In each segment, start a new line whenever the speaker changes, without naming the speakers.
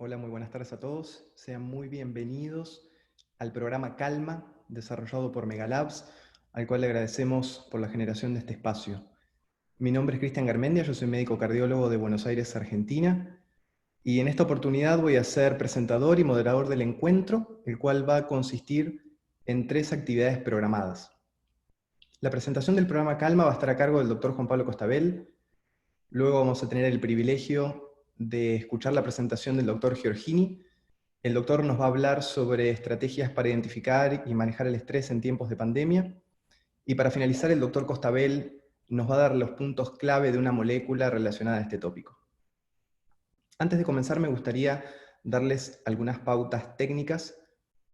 Hola, muy buenas tardes a todos. Sean muy bienvenidos al programa Calma, desarrollado por Megalabs, al cual le agradecemos por la generación de este espacio. Mi nombre es Cristian Garmendia, yo soy médico cardiólogo de Buenos Aires, Argentina, y en esta oportunidad voy a ser presentador y moderador del encuentro, el cual va a consistir en 3 actividades programadas. La presentación del programa Calma va a estar a cargo del doctor Juan Pablo Costabel. Luego vamos a tener el privilegio de escuchar la presentación del doctor Giorgini. El doctor nos va a hablar sobre estrategias para identificar y manejar el estrés en tiempos de pandemia. Y para finalizar, el doctor Costabel nos va a dar los puntos clave de una molécula relacionada a este tópico. Antes de comenzar, me gustaría darles algunas pautas técnicas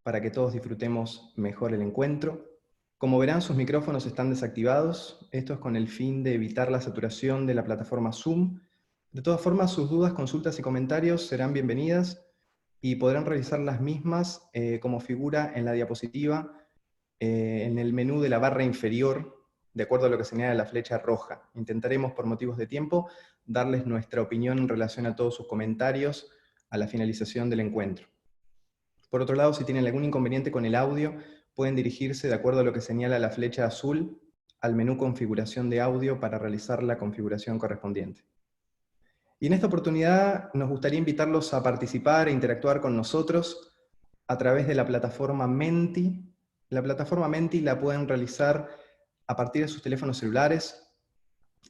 para que todos disfrutemos mejor el encuentro. Como verán, sus micrófonos están desactivados. Esto es con el fin de evitar la saturación de la plataforma Zoom. De todas formas, sus dudas, consultas y comentarios serán bienvenidas y podrán realizar las mismas como figura en la diapositiva, en el menú de la barra inferior, de acuerdo a lo que señala la flecha roja. Intentaremos, por motivos de tiempo, darles nuestra opinión en relación a todos sus comentarios a la finalización del encuentro. Por otro lado, si tienen algún inconveniente con el audio, pueden dirigirse, de acuerdo a lo que señala la flecha azul, al menú configuración de audio para realizar la configuración correspondiente. Y en esta oportunidad nos gustaría invitarlos a participar e interactuar con nosotros a través de la plataforma Menti. La plataforma Menti la pueden realizar a partir de sus teléfonos celulares,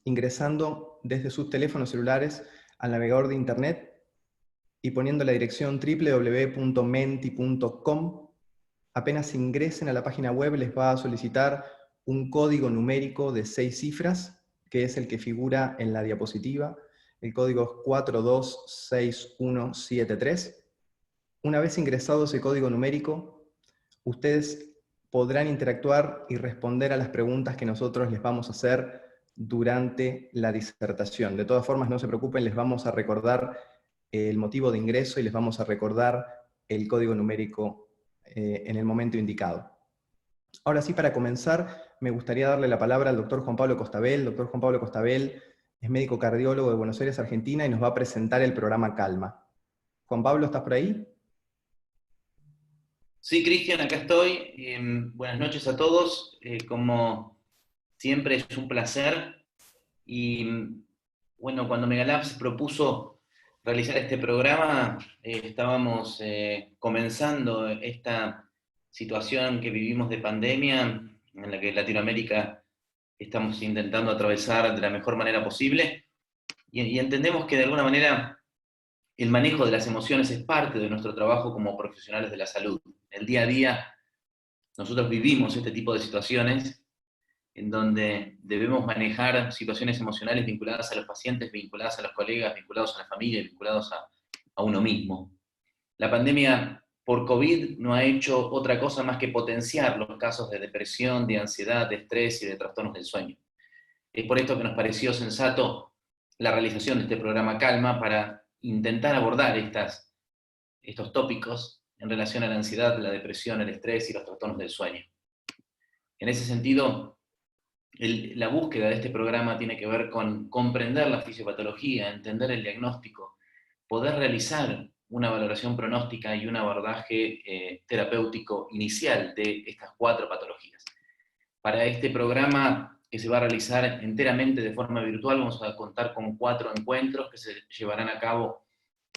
ingresando desde sus teléfonos celulares al navegador de internet y poniendo la dirección www.menti.com. Apenas ingresen a la página web les va a solicitar un código numérico de 6 cifras, que es el que figura en la diapositiva. El código es 426173. Una vez ingresado ese código numérico, ustedes podrán interactuar y responder a las preguntas que nosotros les vamos a hacer durante la disertación. De todas formas, no se preocupen, les vamos a recordar el motivo de ingreso y les vamos a recordar el código numérico en el momento indicado. Ahora sí, para comenzar, me gustaría darle la palabra al doctor Juan Pablo Costabel. Doctor Juan Pablo Costabel es médico cardiólogo de Buenos Aires, Argentina, y nos va a presentar el programa Calma. Juan Pablo, ¿estás por ahí?
Sí, Cristian, acá estoy. Buenas noches a todos. Como siempre es un placer. Y bueno, cuando Megalabs propuso realizar este programa, estábamos comenzando esta situación que vivimos de pandemia, en la que Latinoamérica estamos intentando atravesar de la mejor manera posible. Y entendemos que de alguna manera el manejo de las emociones es parte de nuestro trabajo como profesionales de la salud. El día a día nosotros vivimos este tipo de situaciones en donde debemos manejar situaciones emocionales vinculadas a los pacientes, vinculadas a los colegas, vinculados a la familia, vinculados a uno mismo. La pandemia por COVID no ha hecho otra cosa más que potenciar los casos de depresión, de ansiedad, de estrés y de trastornos del sueño. Es por esto que nos pareció sensato la realización de este programa Calma para intentar abordar estos tópicos en relación a la ansiedad, la depresión, el estrés y los trastornos del sueño. En ese sentido, la búsqueda de este programa tiene que ver con comprender la fisiopatología, entender el diagnóstico, poder realizar una valoración pronóstica y un abordaje terapéutico inicial de estas 4 patologías. Para este programa, que se va a realizar enteramente de forma virtual, vamos a contar con 4 encuentros que se llevarán a cabo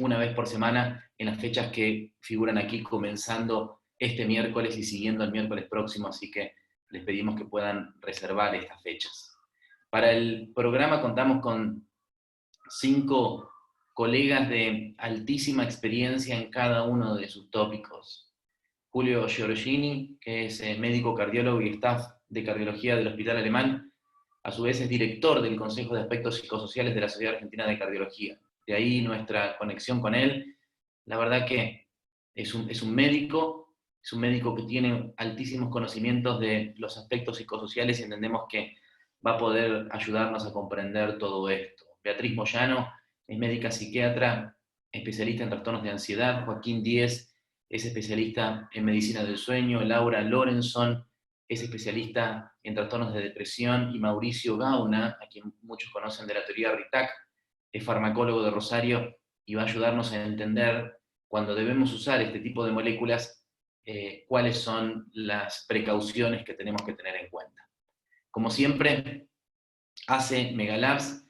una vez por semana en las fechas que figuran aquí, comenzando este miércoles y siguiendo el miércoles próximo, así que les pedimos que puedan reservar estas fechas. Para el programa contamos con 5 colegas de altísima experiencia en cada uno de sus tópicos. Julio Giorgini, que es médico cardiólogo y staff de cardiología del Hospital Alemán, a su vez es director del Consejo de Aspectos Psicosociales de la Sociedad Argentina de Cardiología. De ahí nuestra conexión con él. La verdad que es un médico que tiene altísimos conocimientos de los aspectos psicosociales y entendemos que va a poder ayudarnos a comprender todo esto. Beatriz Moyano es médica psiquiatra, especialista en trastornos de ansiedad. Joaquín Díez es especialista en medicina del sueño. Laura Lorenson es especialista en trastornos de depresión. Y Mauricio Gauna, a quien muchos conocen de la teoría RITAC, es farmacólogo de Rosario y va a ayudarnos a entender cuando debemos usar este tipo de moléculas, cuáles son las precauciones que tenemos que tener en cuenta. Como siempre hace Megalabs,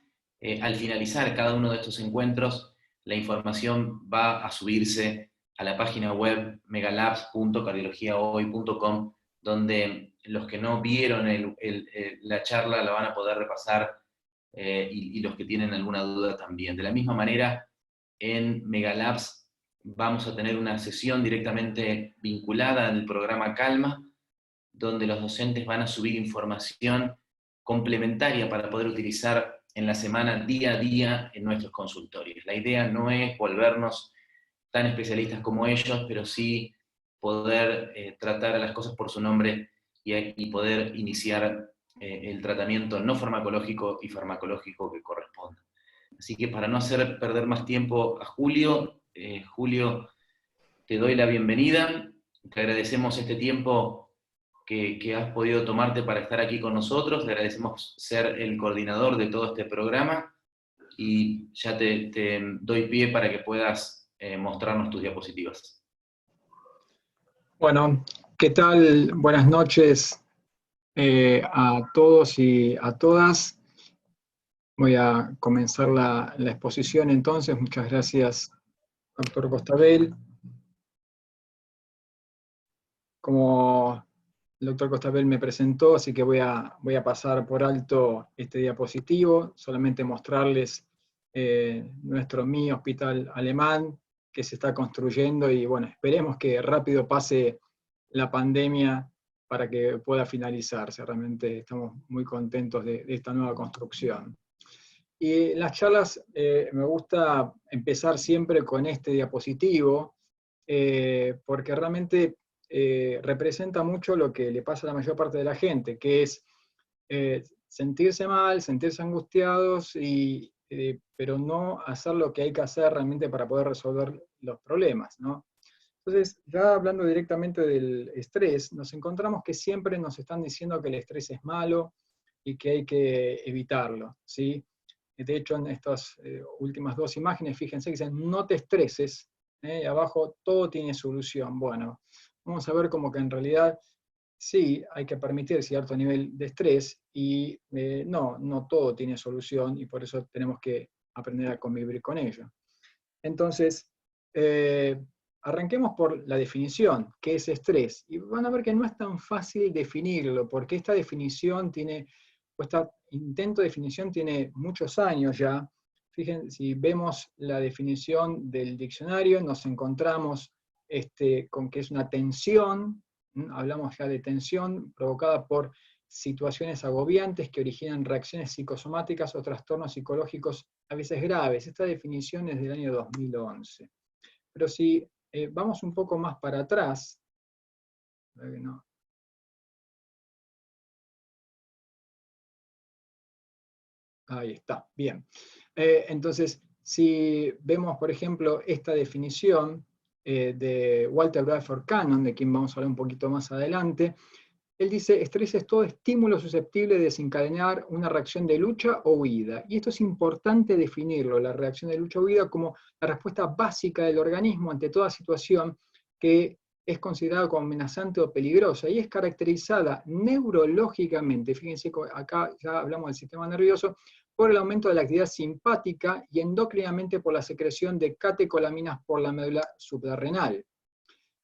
al finalizar cada uno de estos encuentros, la información va a subirse a la página web megalabs.cardiologiahoy.com, donde los que no vieron la charla la van a poder repasar, y los que tienen alguna duda también. De la misma manera, en Megalabs vamos a tener una sesión directamente vinculada al programa Calma, donde los docentes van a subir información complementaria para poder utilizar en la semana, día a día, en nuestros consultorios. La idea no es volvernos tan especialistas como ellos, pero sí poder tratar a las cosas por su nombre y poder iniciar el tratamiento no farmacológico y farmacológico que corresponda. Así que para no hacer perder más tiempo a Julio, Julio, te doy la bienvenida, te agradecemos este tiempo que has podido tomarte para estar aquí con nosotros, te agradecemos ser el coordinador de todo este programa, y ya te doy pie para que puedas mostrarnos tus diapositivas.
Bueno, ¿qué tal? Buenas noches a todos y a todas. Voy a comenzar la exposición entonces. Muchas gracias, doctor Costabel. Como el doctor Costabel me presentó, así que voy a pasar por alto este diapositivo, solamente mostrarles nuestro Mi Hospital Alemán, que se está construyendo, y bueno, esperemos que rápido pase la pandemia para que pueda finalizarse. Realmente estamos muy contentos de esta nueva construcción. Y en las charlas me gusta empezar siempre con este diapositivo, porque realmente representa mucho lo que le pasa a la mayor parte de la gente, que es sentirse mal, sentirse angustiados, pero no hacer lo que hay que hacer realmente para poder resolver los problemas, ¿no? Entonces, ya hablando directamente del estrés, nos encontramos que siempre nos están diciendo que el estrés es malo y que hay que evitarlo, ¿sí? De hecho, en estas últimas dos imágenes, fíjense que dicen, no te estreses, y abajo todo tiene solución. Bueno, vamos a ver como que en realidad sí hay que permitir cierto nivel de estrés, y no todo tiene solución, y por eso tenemos que aprender a convivir con ello. Entonces, arranquemos por la definición, ¿qué es estrés? Y van a ver que no es tan fácil definirlo, porque esta definición este intento de definición tiene muchos años ya. Fíjense, si vemos la definición del diccionario, nos encontramos con que es una tensión, hablamos ya de tensión provocada por situaciones agobiantes que originan reacciones psicosomáticas o trastornos psicológicos a veces graves. Esta definición es del año 2011. Pero si vamos un poco más para atrás, no. Ahí está, bien. Entonces, si vemos, por ejemplo, esta definición de Walter Bradford Cannon, de quien vamos a hablar un poquito más adelante, él dice, estrés es todo estímulo susceptible de desencadenar una reacción de lucha o huida. Y esto es importante definirlo, la reacción de lucha o huida, como la respuesta básica del organismo ante toda situación que es considerada como amenazante o peligrosa, y es caracterizada neurológicamente, fíjense, acá ya hablamos del sistema nervioso, por el aumento de la actividad simpática y endocrinamente por la secreción de catecolaminas por la médula suprarrenal.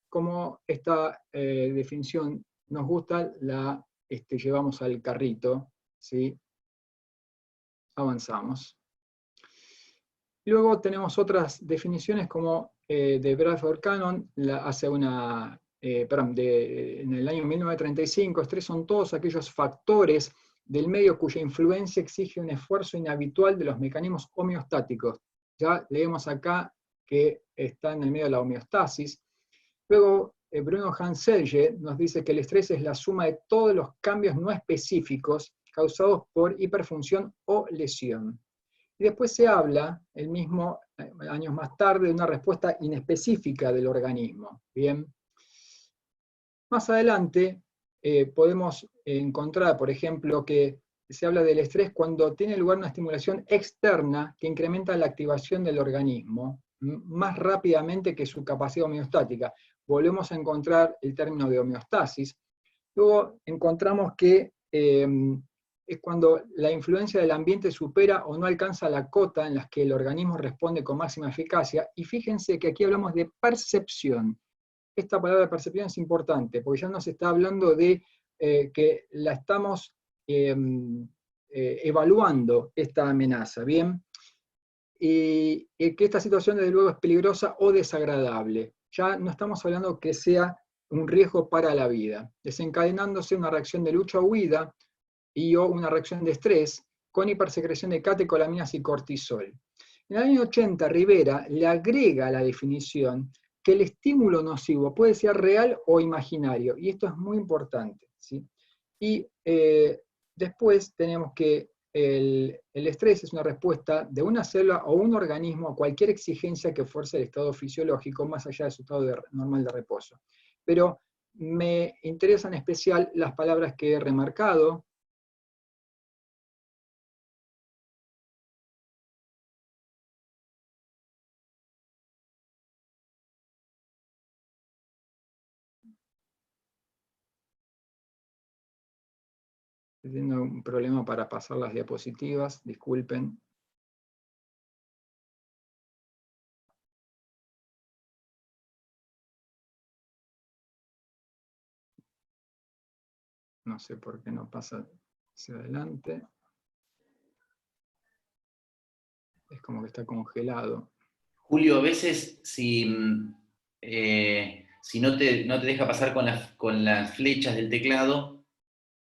Como esta definición nos gusta, la llevamos al carrito, ¿sí? Avanzamos. Luego tenemos otras definiciones como de Bradford Cannon, en el año 1935, estrés son todos aquellos factores del medio cuya influencia exige un esfuerzo inhabitual de los mecanismos homeostáticos. Ya leemos acá que está en el medio de la homeostasis. Luego, Bruno Hanselje nos dice que el estrés es la suma de todos los cambios no específicos causados por hiperfunción o lesión. Y después se habla, el mismo años más tarde, de una respuesta inespecífica del organismo. Bien. Más adelante podemos encontrar, por ejemplo, que se habla del estrés cuando tiene lugar una estimulación externa que incrementa la activación del organismo. más rápidamente que su capacidad homeostática. Volvemos a encontrar el término de homeostasis. Luego encontramos que es cuando la influencia del ambiente supera o no alcanza la cota en la que el organismo responde con máxima eficacia. Y fíjense que aquí hablamos de percepción. Esta palabra percepción es importante, porque ya nos está hablando de que la estamos evaluando, esta amenaza, ¿bien? Y que esta situación desde luego es peligrosa o desagradable. Ya no estamos hablando que sea un riesgo para la vida, desencadenándose una reacción de lucha o huida o una reacción de estrés con hipersecreción de catecolaminas y cortisol. En el año 80, Rivera le agrega a la definición que el estímulo nocivo puede ser real o imaginario, y esto es muy importante, ¿sí? Y después tenemos que el estrés es una respuesta de una célula o un organismo a cualquier exigencia que fuerce el estado fisiológico más allá de su estado normal de reposo. Pero me interesan en especial las palabras que he remarcado. Estoy teniendo un problema para pasar las diapositivas, disculpen. No sé por qué no pasa hacia adelante. Es como que está congelado.
Julio, a veces si no te deja pasar con las flechas del teclado,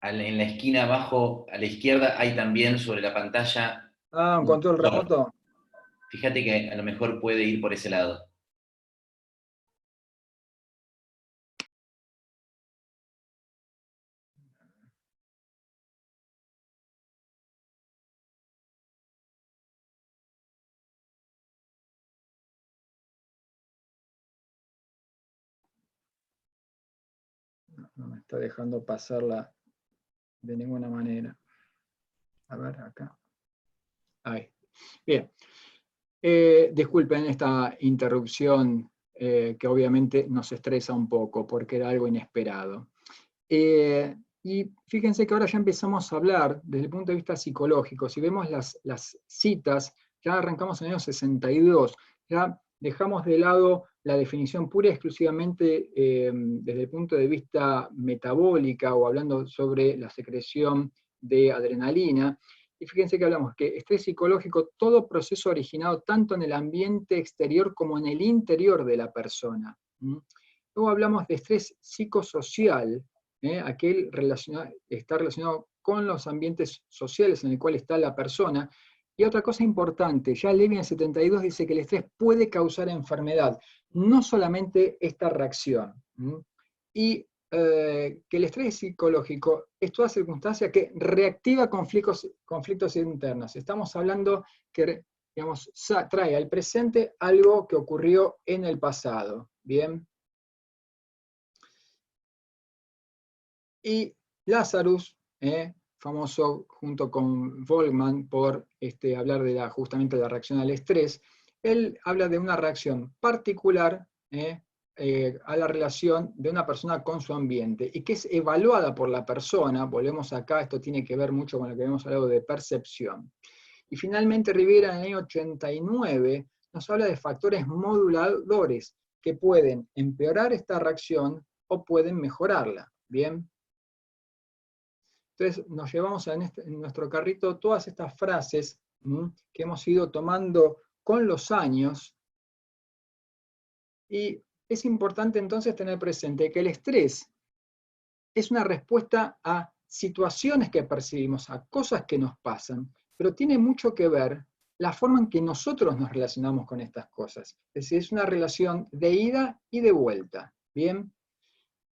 en la esquina abajo a la izquierda hay también sobre la pantalla
Ah, un
un
control
botón.
remoto.
Fíjate que a lo mejor puede ir por ese lado.
No me está dejando pasarla de ninguna manera. A ver, acá. Ahí. Bien. Disculpen esta interrupción que obviamente nos estresa un poco porque era algo inesperado. Y fíjense que ahora ya empezamos a hablar desde el punto de vista psicológico. Si vemos las citas, ya arrancamos en el año 62, ya dejamos de lado la definición pura y exclusivamente desde el punto de vista metabólica o hablando sobre la secreción de adrenalina. Y fíjense que hablamos que estrés psicológico, todo proceso originado tanto en el ambiente exterior como en el interior de la persona. Luego hablamos de estrés psicosocial, aquel está relacionado con los ambientes sociales en el cual está la persona. Y otra cosa importante, ya Levy en el 72 dice que el estrés puede causar enfermedad, no solamente esta reacción. Y que el estrés psicológico es toda circunstancia que reactiva conflictos internos. Estamos hablando que, digamos, trae al presente algo que ocurrió en el pasado. ¿Bien? Y Lazarus, famoso junto con Volkmann por hablar de justamente de la reacción al estrés, él habla de una reacción particular a la relación de una persona con su ambiente y que es evaluada por la persona. Volvemos acá, esto tiene que ver mucho con lo que habíamos hablado de percepción. Y finalmente Rivera en el año 89 nos habla de factores moduladores que pueden empeorar esta reacción o pueden mejorarla. ¿Bien? Entonces nos llevamos en nuestro carrito todas estas frases que hemos ido tomando con los años, y es importante entonces tener presente que el estrés es una respuesta a situaciones que percibimos, a cosas que nos pasan, pero tiene mucho que ver la forma en que nosotros nos relacionamos con estas cosas. Es decir, es una relación de ida y de vuelta, ¿bien?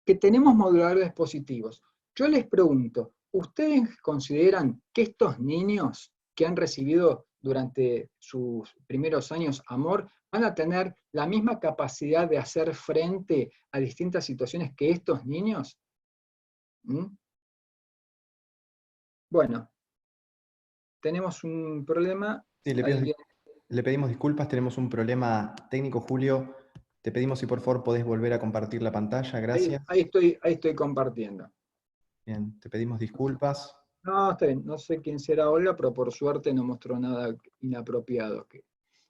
Que tenemos moduladores positivos. Yo les pregunto, ¿ustedes consideran que estos niños que han recibido durante sus primeros años amor van a tener la misma capacidad de hacer frente a distintas situaciones que estos niños? Bueno, tenemos un problema.
Sí,
Ahí viene.
Le pedimos disculpas, tenemos un problema técnico, Julio. Te pedimos si por favor podés volver a compartir la pantalla, gracias.
Ahí estoy compartiendo.
Bien, te pedimos disculpas.
No, está bien, no sé quién será Olga, pero por suerte no mostró nada inapropiado.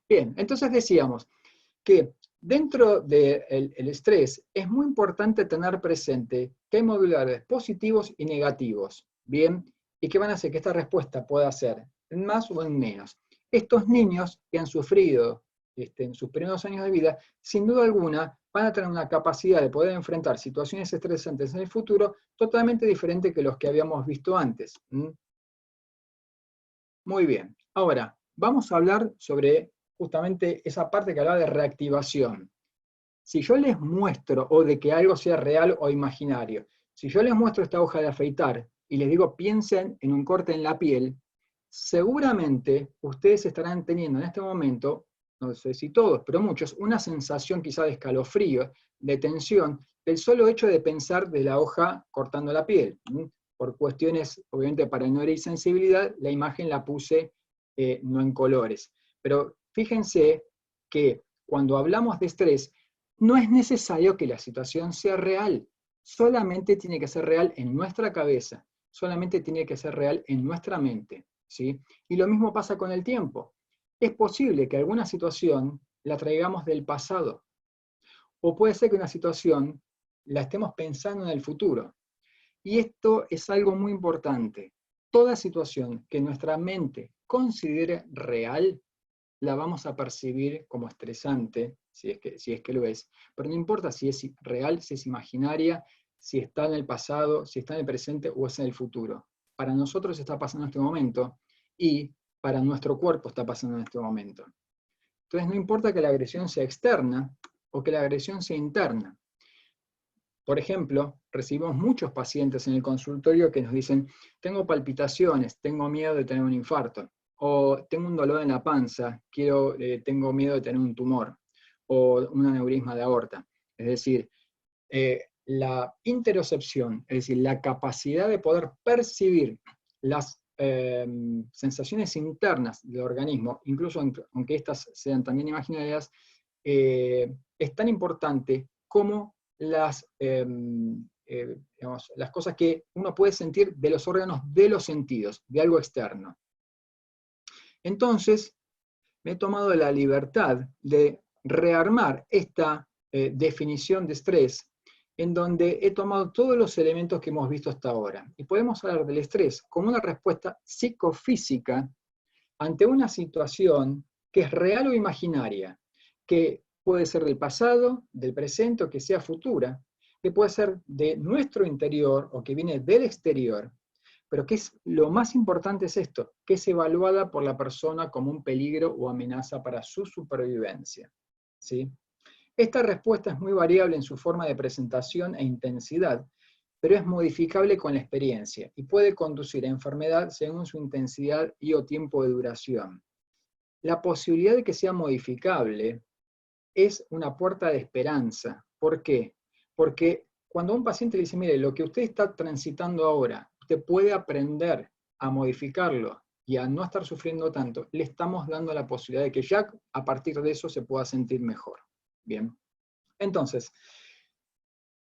Bien, entonces decíamos que dentro del estrés es muy importante tener presente que hay modulares positivos y negativos, ¿bien? Y que van a hacer que esta respuesta pueda ser en más o en menos. Estos niños que han sufrido en sus primeros años de vida, sin duda alguna, van a tener una capacidad de poder enfrentar situaciones estresantes en el futuro totalmente diferente que los que habíamos visto antes. Muy bien. Ahora, vamos a hablar sobre justamente esa parte que hablaba de reactivación. Si yo les muestro, o de que algo sea real o imaginario, si yo les muestro esta hoja de afeitar y les digo piensen en un corte en la piel, seguramente ustedes estarán teniendo en este momento, no sé si todos, pero muchos, una sensación quizá de escalofrío, de tensión, del solo hecho de pensar de la hoja cortando la piel. Por cuestiones, obviamente, para no herir sensibilidad, la imagen la puse no en colores. Pero fíjense que cuando hablamos de estrés, no es necesario que la situación sea real, solamente tiene que ser real en nuestra cabeza, solamente tiene que ser real en nuestra mente, ¿sí? Y lo mismo pasa con el tiempo. Es posible que alguna situación la traigamos del pasado, o puede ser que una situación la estemos pensando en el futuro. Y esto es algo muy importante. Toda situación que nuestra mente considere real, la vamos a percibir como estresante, si es que lo es, pero no importa si es real, si es imaginaria, si está en el pasado, si está en el presente o es en el futuro. Para nosotros está pasando en este momento y para nuestro cuerpo está pasando en este momento. Entonces no importa que la agresión sea externa o que la agresión sea interna. Por ejemplo, recibimos muchos pacientes en el consultorio que nos dicen, tengo palpitaciones, tengo miedo de tener un infarto, o tengo un dolor en la panza, tengo miedo de tener un tumor, o un aneurisma de aorta. Es decir, la interocepción, es decir, la capacidad de poder percibir las sensaciones internas del organismo, incluso aunque estas sean también imaginarias, es tan importante como digamos, las cosas que uno puede sentir de los órganos de los sentidos, de algo externo. Entonces, me he tomado la libertad de rearmar esta definición de estrés, en donde he tomado todos los elementos que hemos visto hasta ahora. Y podemos hablar del estrés como una respuesta psicofísica ante una situación que es real o imaginaria, que puede ser del pasado, del presente o que sea futura, que puede ser de nuestro interior o que viene del exterior, pero que es lo más importante es esto, que es evaluada por la persona como un peligro o amenaza para su supervivencia. ¿Sí? Esta respuesta es muy variable en su forma de presentación e intensidad, pero es modificable con la experiencia y puede conducir a enfermedad según su intensidad y o tiempo de duración. La posibilidad de que sea modificable es una puerta de esperanza. ¿Por qué? Porque cuando un paciente le dice, mire, lo que usted está transitando ahora, usted puede aprender a modificarlo y a no estar sufriendo tanto, le estamos dando la posibilidad de que ya a partir de eso se pueda sentir mejor. Bien. Entonces,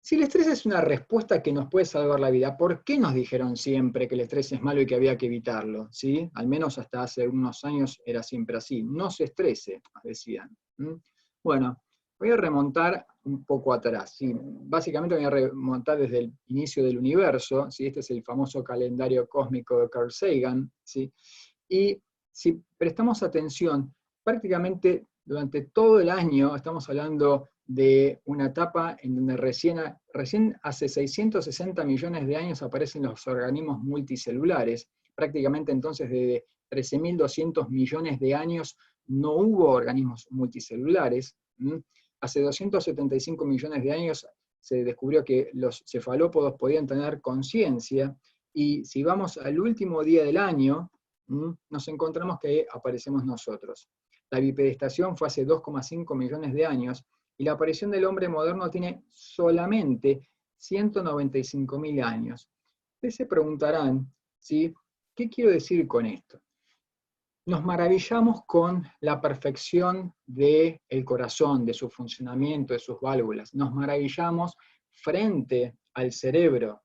si el estrés es una respuesta que nos puede salvar la vida, ¿por qué nos dijeron siempre que el estrés es malo y que había que evitarlo? ¿Sí? Al menos hasta hace unos años era siempre así. No se estrese, nos decían. Bueno, voy a remontar un poco atrás. ¿Sí? Básicamente voy a remontar desde el inicio del universo. ¿Sí? Este es el famoso calendario cósmico de Carl Sagan. ¿Sí? Y si prestamos atención, prácticamente durante todo el año estamos hablando de una etapa en donde recién hace 660 millones de años aparecen los organismos multicelulares. Prácticamente entonces desde 13.200 millones de años no hubo organismos multicelulares. Hace 275 millones de años se descubrió que los cefalópodos podían tener conciencia, y si vamos al último día del año, nos encontramos que aparecemos nosotros. La bipedestación fue hace 2,5 millones de años, y la aparición del hombre moderno tiene solamente 195.000 años. Ustedes se preguntarán, ¿sí? ¿Qué quiero decir con esto? nos maravillamos con la perfección del corazón, de su funcionamiento, de sus válvulas. Nos maravillamos frente al cerebro.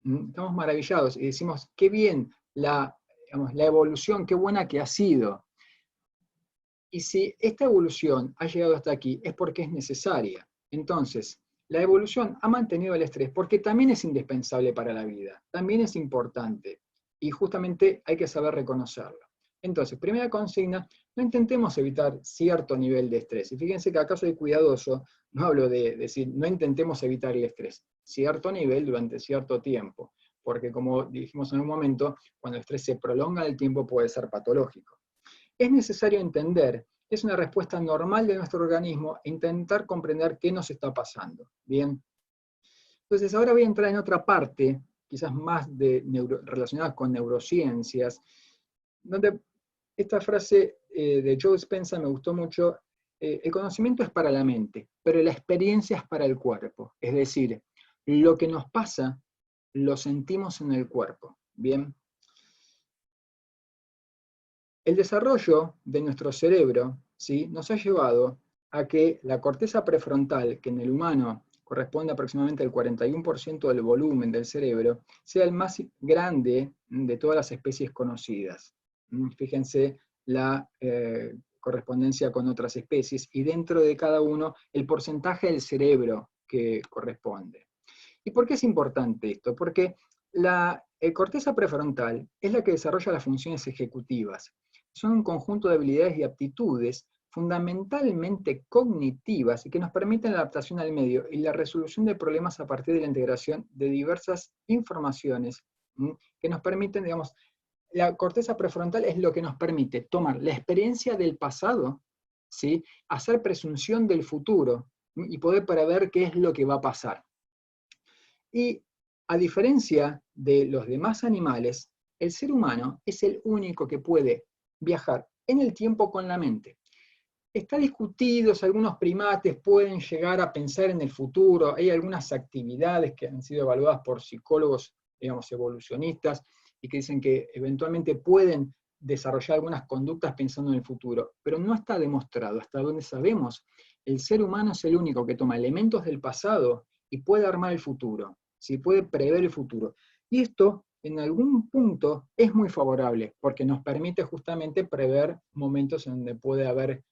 Estamos maravillados y decimos, qué bien digamos, la evolución, qué buena que ha sido. Y si esta evolución ha llegado hasta aquí, es porque es necesaria. Entonces, la evolución ha mantenido el estrés porque también es indispensable para la vida, también es importante. Y justamente hay que saber reconocerlo. Entonces, primera consigna, no intentemos evitar cierto nivel de estrés. Y fíjense que acá soy cuidadoso, no hablo de decir, no intentemos evitar el estrés, cierto nivel durante cierto tiempo. Porque como dijimos en un momento, cuando el estrés se prolonga en el tiempo puede ser patológico. Es necesario entender que es una respuesta normal de nuestro organismo e intentar comprender qué nos está pasando. Bien. Entonces ahora voy a entrar en otra parte, quizás más relacionada con neurociencias, donde esta frase de Joe Dispenza me gustó mucho. El conocimiento es para la mente, pero la experiencia es para el cuerpo. Es decir, lo que nos pasa lo sentimos en el cuerpo. Bien. El desarrollo de nuestro cerebro, ¿sí?, nos ha llevado a que la corteza prefrontal, que en el humano corresponde aproximadamente al 41% del volumen del cerebro, sea el más grande de todas las especies conocidas. Fíjense la correspondencia con otras especies y dentro de cada uno el porcentaje del cerebro que corresponde. ¿Y por qué es importante esto? Porque la corteza prefrontal es la que desarrolla las funciones ejecutivas. Son un conjunto de habilidades y aptitudes fundamentalmente cognitivas y que nos permiten la adaptación al medio y la resolución de problemas a partir de la integración de diversas informaciones que nos permiten, digamos, la corteza prefrontal es lo que nos permite tomar la experiencia del pasado, ¿sí?, hacer presunción del futuro y poder prever qué es lo que va a pasar. Y a diferencia de los demás animales, el ser humano es el único que puede viajar en el tiempo con la mente. Está discutido si algunos primates pueden llegar a pensar en el futuro. Hay algunas actividades que han sido evaluadas por psicólogos, digamos, evolucionistas, y que dicen que eventualmente pueden desarrollar algunas conductas pensando en el futuro. Pero no está demostrado. Hasta donde sabemos, el ser humano es el único que toma elementos del pasado y puede armar el futuro, ¿sí?, puede prever el futuro. Y esto, en algún punto, es muy favorable, porque nos permite justamente prever momentos en donde puede haber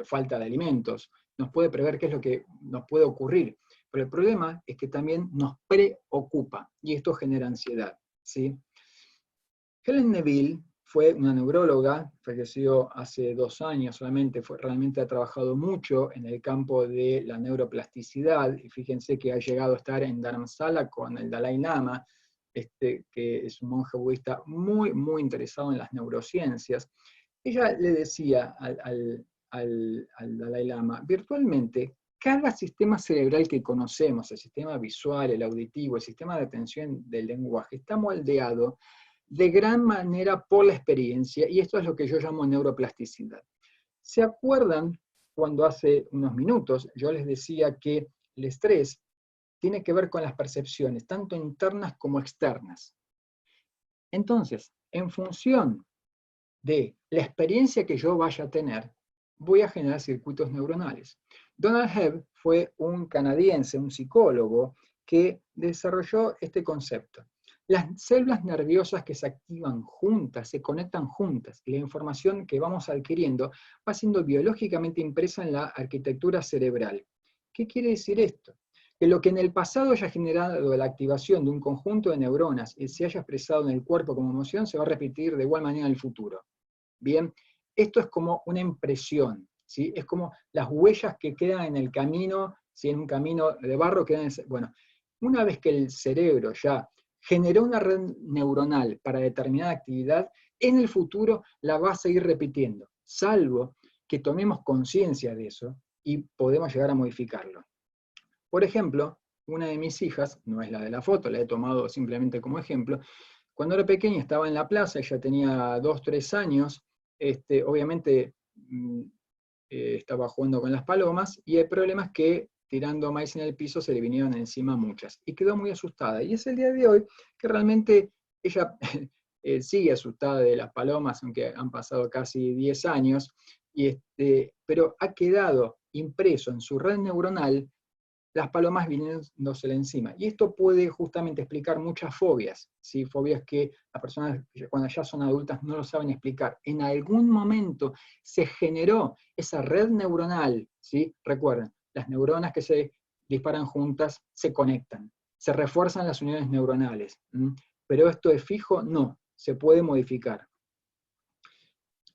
falta de alimentos, nos puede prever qué es lo que nos puede ocurrir, pero el problema es que también nos preocupa, y esto genera ansiedad, ¿sí? Helen Neville fue una neuróloga, falleció hace 2 años solamente, realmente ha trabajado mucho en el campo de la neuroplasticidad, y fíjense que ha llegado a estar en Dharamsala con el Dalai Lama, que es un monje budista muy, muy interesado en las neurociencias. Ella le decía al Dalai Lama, virtualmente, cada sistema cerebral que conocemos, el sistema visual, el auditivo, el sistema de atención del lenguaje, está moldeado de gran manera por la experiencia, y esto es lo que yo llamo neuroplasticidad. ¿Se acuerdan cuando hace unos minutos yo les decía que el estrés tiene que ver con las percepciones, tanto internas como externas? Entonces, en función de la experiencia que yo vaya a tener, voy a generar circuitos neuronales. Donald Hebb fue un canadiense, un psicólogo, que desarrolló este concepto. Las células nerviosas que se activan juntas, se conectan juntas, y la información que vamos adquiriendo va siendo biológicamente impresa en la arquitectura cerebral. ¿Qué quiere decir esto? Que lo que en el pasado haya generado la activación de un conjunto de neuronas y se haya expresado en el cuerpo como emoción, se va a repetir de igual manera en el futuro. Bien, esto es como una impresión, ¿sí? Es como las huellas que quedan en el camino, si en un camino de barro quedan bueno, una vez que el cerebro ya generó una red neuronal para determinada actividad, en el futuro la va a seguir repitiendo, salvo que tomemos conciencia de eso y podemos llegar a modificarlo. Por ejemplo, una de mis hijas, no es la de la foto, la he tomado simplemente como ejemplo, cuando era pequeña estaba en la plaza, ella tenía 2, 3 años, obviamente estaba jugando con las palomas, y el problema es que tirando maíz en el piso se le vinieron encima muchas, y quedó muy asustada. Y es el día de hoy que realmente ella sigue asustada de las palomas, aunque han pasado casi 10 años, pero ha quedado impreso en su red neuronal las palomas viniéndosele encima. Y esto puede justamente explicar muchas fobias, ¿sí? Fobias que las personas cuando ya son adultas no lo saben explicar. En algún momento se generó esa red neuronal, ¿sí? Recuerden, las neuronas que se disparan juntas se conectan, se refuerzan las uniones neuronales. Pero esto es fijo, no, se puede modificar.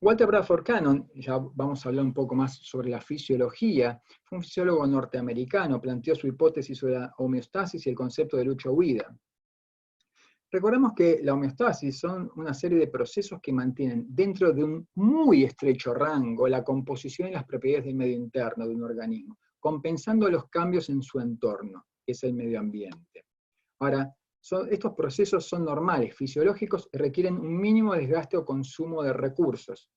Walter Bradford Cannon, ya vamos a hablar un poco más sobre la fisiología, fue un fisiólogo norteamericano, planteó su hipótesis sobre la homeostasis y el concepto de lucha-huida. Recordemos que la homeostasis son una serie de procesos que mantienen dentro de un muy estrecho rango la composición y las propiedades del medio interno de un organismo, compensando los cambios en su entorno, que es el medio ambiente. Ahora, estos procesos son normales, fisiológicos, y requieren un mínimo desgaste o consumo de recursos.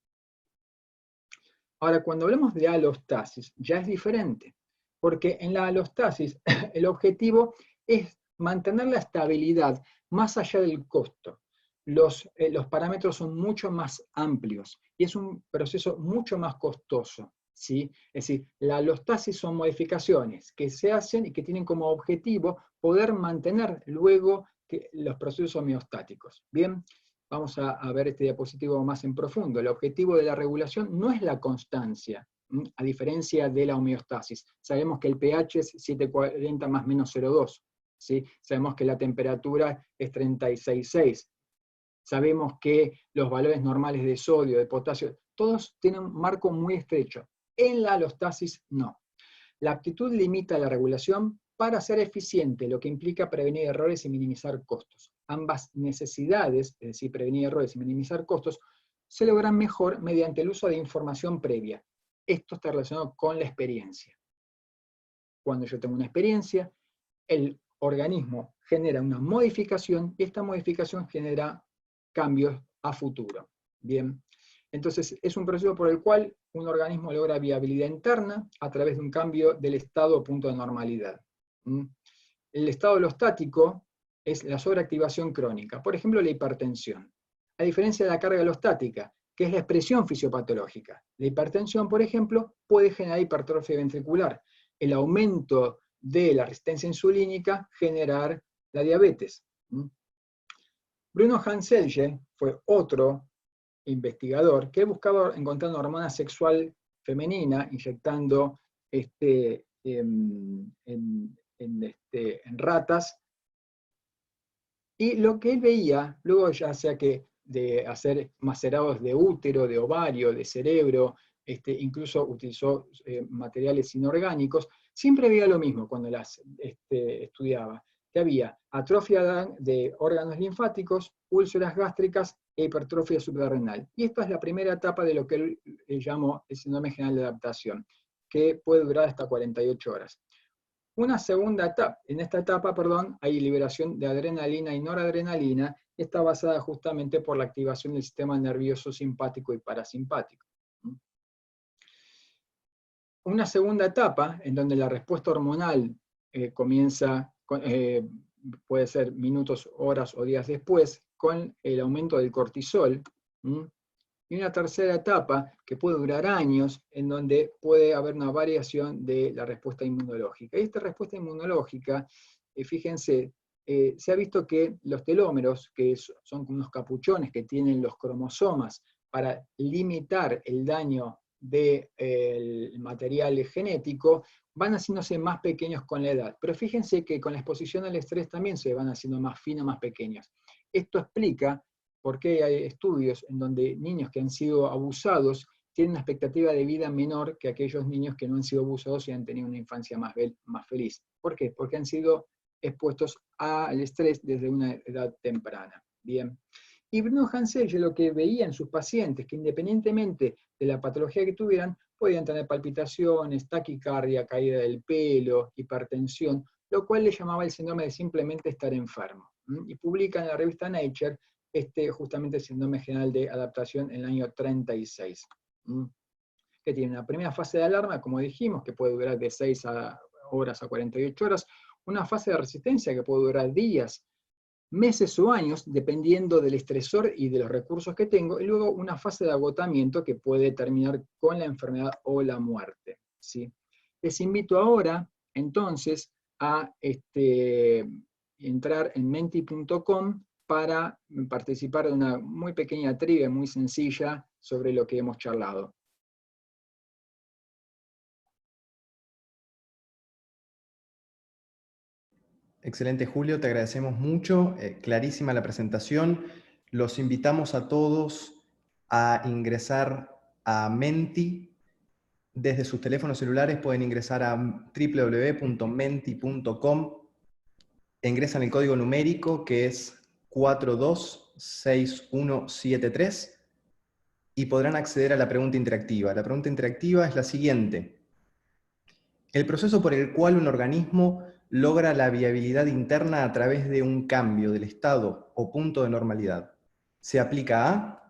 Ahora, cuando hablamos de alostasis, ya es diferente, porque en la alostasis el objetivo es mantener la estabilidad más allá del costo. Los parámetros son mucho más amplios y es un proceso mucho más costoso, ¿sí? Es decir, la alostasis son modificaciones que se hacen y que tienen como objetivo poder mantener luego los procesos homeostáticos. Bien, vamos a ver este diapositivo más en profundo. El objetivo de la regulación no es la constancia, a diferencia de la homeostasis. Sabemos que el pH es 740 más menos 0,2. ¿sí? Sabemos que la temperatura es 36,6. Sabemos que los valores normales de sodio, de potasio, todos tienen un marco muy estrecho. En la alostasis no. La aptitud limita la regulación para ser eficiente, lo que implica prevenir errores y minimizar costos. Ambas necesidades, es decir, prevenir errores y minimizar costos, se logran mejor mediante el uso de información previa. Esto está relacionado con la experiencia. Cuando yo tengo una experiencia, el organismo genera una modificación y esta modificación genera cambios a futuro. Bien, entonces es un proceso por el cual un organismo logra viabilidad interna a través de un cambio del estado o punto de normalidad. El estado alostático es la sobreactivación crónica, por ejemplo la hipertensión. A diferencia de la carga alostática, que es la expresión fisiopatológica. La hipertensión, por ejemplo, puede generar hipertrofia ventricular. El aumento de la resistencia insulínica generar la diabetes. Bruno Hanselje fue otro investigador que buscaba encontrar una hormona sexual femenina inyectando en ratas, y lo que él veía, luego ya sea que de hacer macerados de útero, de ovario, de cerebro, incluso utilizó materiales inorgánicos, siempre veía lo mismo cuando las estudiaba, que había atrofia de órganos linfáticos, úlceras gástricas e hipertrofia suprarrenal. Y esta es la primera etapa de lo que él llamó el síndrome general de adaptación, que puede durar hasta 48 horas. Una segunda etapa, en esta etapa, hay liberación de adrenalina y noradrenalina, y está basada justamente por la activación del sistema nervioso simpático y parasimpático. Una segunda etapa, en donde la respuesta hormonal comienza, puede ser minutos, horas o días después, con el aumento del cortisol, y una tercera etapa que puede durar años, en donde puede haber una variación de la respuesta inmunológica. Y esta respuesta inmunológica, fíjense, se ha visto que los telómeros, que son como unos capuchones que tienen los cromosomas para limitar el daño del material genético, van haciéndose más pequeños con la edad. Pero fíjense que con la exposición al estrés también se van haciendo más finos, más pequeños. Esto explica por qué hay estudios en donde niños que han sido abusados tienen una expectativa de vida menor que aquellos niños que no han sido abusados y han tenido una infancia más feliz. ¿Por qué? Porque han sido expuestos al estrés desde una edad temprana. Bien. Y Bruno Hanselje lo que veía en sus pacientes, que independientemente de la patología que tuvieran, podían tener palpitaciones, taquicardia, caída del pelo, hipertensión, lo cual le llamaba el síndrome de simplemente estar enfermo. Y publica en la revista Nature justamente el síndrome general de adaptación en el año 36. Que tiene una primera fase de alarma, como dijimos, que puede durar de 6 horas a 48 horas, una fase de resistencia que puede durar días, meses o años, dependiendo del estresor y de los recursos que tengo, y luego una fase de agotamiento que puede terminar con la enfermedad o la muerte, ¿sí? Les invito ahora, entonces, a entrar en menti.com para participar de una muy pequeña trivia, muy sencilla, sobre lo que hemos charlado.
Excelente, Julio, te agradecemos mucho, clarísima la presentación. Los invitamos a todos a ingresar a Menti. Desde sus teléfonos celulares pueden ingresar a www.menti.com. Ingresan el código numérico que es 426173 y podrán acceder a la pregunta interactiva. La pregunta interactiva es la siguiente. El proceso por el cual un organismo logra la viabilidad interna a través de un cambio del estado o punto de normalidad se aplica a...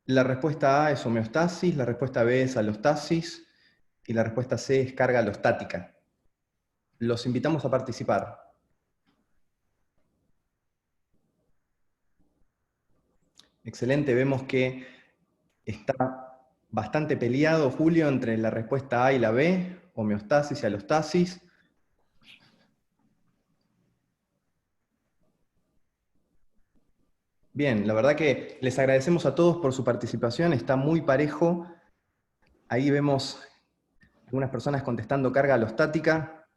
La respuesta A es homeostasis, la respuesta B es alostasis y la respuesta C es carga alostática. Los invitamos a participar. Excelente, vemos que está bastante peleado, Julio, entre la respuesta A y la B, homeostasis y alostasis. Bien, la verdad que les agradecemos a todos por su participación, está muy parejo. Ahí vemos algunas personas contestando carga alostática.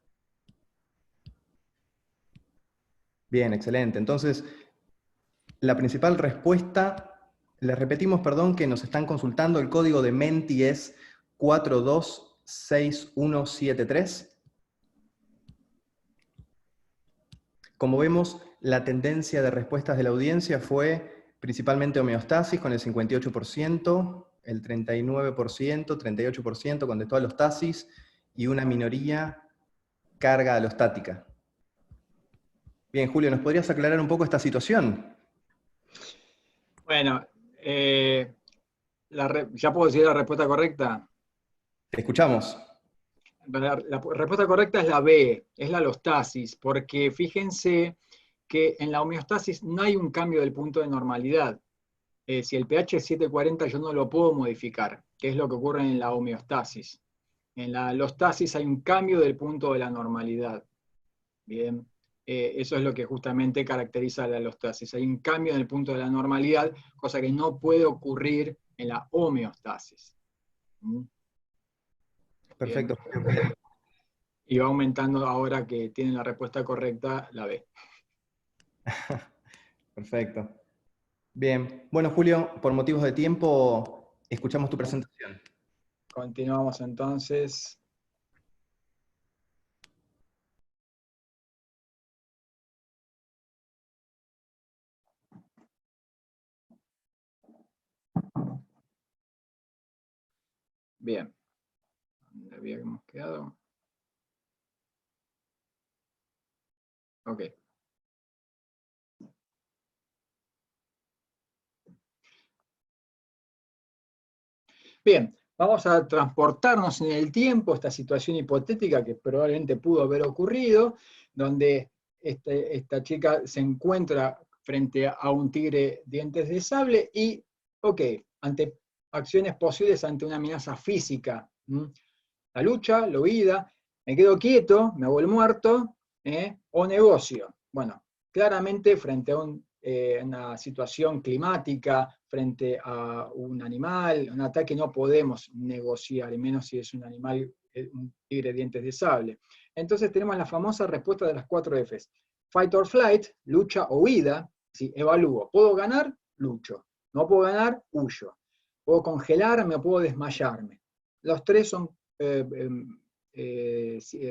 Bien, excelente. Entonces, la principal respuesta, les repetimos, perdón, que nos están consultando, el código de Menti es 426173. Como vemos, la tendencia de respuestas de la audiencia fue principalmente homeostasis con el 58%, el 39%, 38% contestó alostasis y una minoría carga alostática. Bien, Julio, ¿nos podrías aclarar un poco esta situación?
Bueno, ¿ya puedo decir la respuesta correcta?
Te escuchamos.
La respuesta correcta es la B, es la alostasis, porque fíjense que en la homeostasis no hay un cambio del punto de normalidad. Si el pH es 740 yo no lo puedo modificar, que es lo que ocurre en la homeostasis. En la alostasis hay un cambio del punto de la normalidad. Bien, eso es lo que justamente caracteriza la alostasis. Hay un cambio en el punto de la normalidad, cosa que no puede ocurrir en la homeostasis. ¿Mm?
Perfecto.
Bien. Y va aumentando ahora que tienen la respuesta correcta, la B.
Perfecto. Bien. Bueno, Julio, por motivos de tiempo, escuchamos tu presentación.
Continuamos entonces. Bien. ¿Dónde habíamos quedado? Ok. Bien, vamos a transportarnos en el tiempo, esta situación hipotética que probablemente pudo haber ocurrido, donde esta chica se encuentra frente a un tigre dientes de sable y, ok, ante acciones posibles ante una amenaza física. La lucha, la huida, me quedo quieto, me hago el muerto, o negocio. Bueno, claramente frente a una situación climática, frente a un animal, un ataque, no podemos negociar, y menos si es un animal, un tigre de dientes de sable. Entonces tenemos la famosa respuesta de las 4 Fs. Fight or flight, lucha o huida, ¿sí? Evalúo. ¿Puedo ganar? Lucho. ¿No puedo ganar? Huyo. ¿Puedo congelarme o puedo desmayarme? Los tres son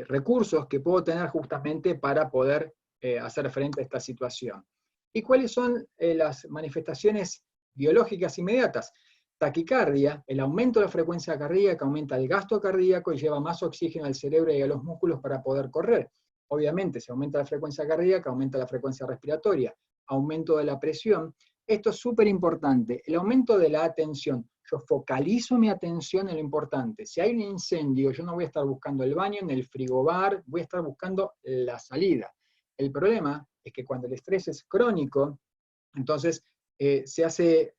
recursos que puedo tener justamente para poder hacer frente a esta situación. ¿Y cuáles son las manifestaciones biológicas inmediatas? Taquicardia, el aumento de la frecuencia cardíaca aumenta el gasto cardíaco y lleva más oxígeno al cerebro y a los músculos para poder correr. Obviamente, si aumenta la frecuencia cardíaca, aumenta la frecuencia respiratoria, aumento de la presión. Esto es súper importante, el aumento de la atención. Yo focalizo mi atención en lo importante. Si hay un incendio, yo no voy a estar buscando el baño en el frigobar, voy a estar buscando la salida. El problema es que cuando el estrés es crónico, entonces se hace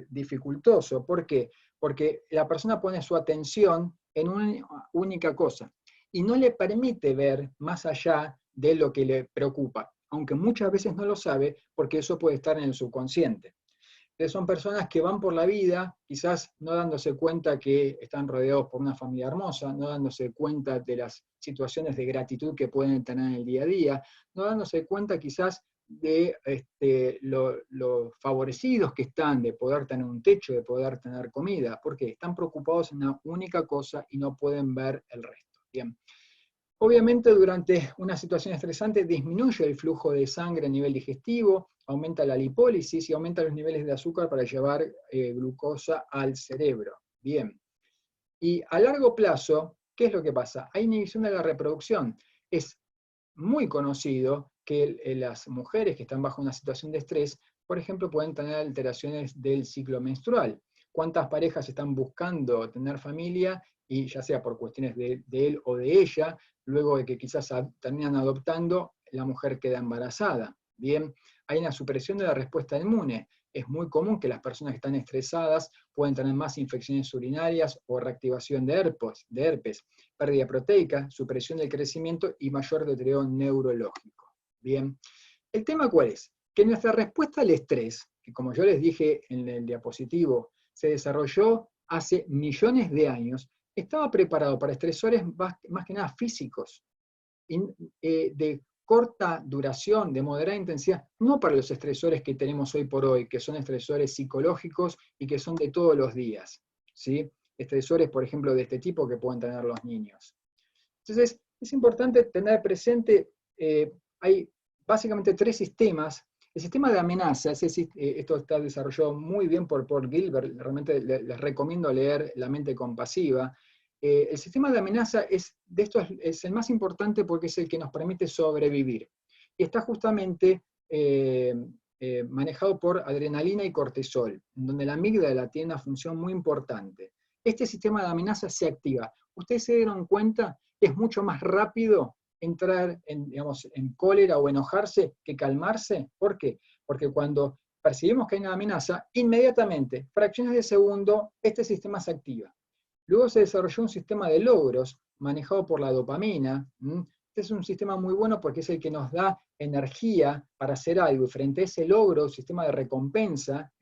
dificultoso. ¿Por qué? Porque la persona pone su atención en una única cosa y no le permite ver más allá de lo que le preocupa, aunque muchas veces no lo sabe porque eso puede estar en el subconsciente. Entonces son personas que van por la vida, quizás no dándose cuenta que están rodeados por una familia hermosa, no dándose cuenta de las situaciones de gratitud que pueden tener en el día a día, no dándose cuenta quizás de lo favorecidos que están de poder tener un techo, de poder tener comida, porque están preocupados en una única cosa y no pueden ver el resto. Bien. Obviamente durante una situación estresante disminuye el flujo de sangre a nivel digestivo, aumenta la lipólisis y aumenta los niveles de azúcar para llevar glucosa al cerebro. Bien. Y a largo plazo, ¿qué es lo que pasa? Hay inhibición de la reproducción. Es muy conocido que las mujeres que están bajo una situación de estrés, por ejemplo, pueden tener alteraciones del ciclo menstrual. ¿Cuántas parejas están buscando tener familia y ya sea por cuestiones de él o de ella, luego de que quizás terminan adoptando, la mujer queda embarazada? Bien, hay una supresión de la respuesta inmune. Es muy común que las personas que están estresadas pueden tener más infecciones urinarias o reactivación de herpes, pérdida proteica, supresión del crecimiento y mayor deterioro neurológico. Bien, ¿el tema cuál es? Que nuestra respuesta al estrés, que como yo les dije en el diapositivo, se desarrolló hace millones de años, estaba preparado para estresores más que nada físicos, de corta duración, de moderada intensidad, no para los estresores que tenemos hoy por hoy, que son estresores psicológicos y que son de todos los días, ¿sí? Estresores, por ejemplo, de este tipo que pueden tener los niños. Entonces, es importante tener presente, hay básicamente 3 sistemas. El sistema de amenaza, esto está desarrollado muy bien por Paul Gilbert, realmente les recomiendo leer La mente compasiva. El sistema de amenaza es el más importante porque es el que nos permite sobrevivir. Y está justamente manejado por adrenalina y cortisol, en donde la amígdala tiene una función muy importante. Este sistema de amenaza se activa. Ustedes se dieron cuenta que es mucho más rápido entrar en cólera o enojarse que calmarse. ¿Por qué? Porque cuando percibimos que hay una amenaza, inmediatamente, fracciones de segundo, este sistema se activa. Luego se desarrolló un sistema de logros manejado por la dopamina. Este es un sistema muy bueno porque es el que nos da energía para hacer algo, y frente a ese logro, el sistema de recompensa,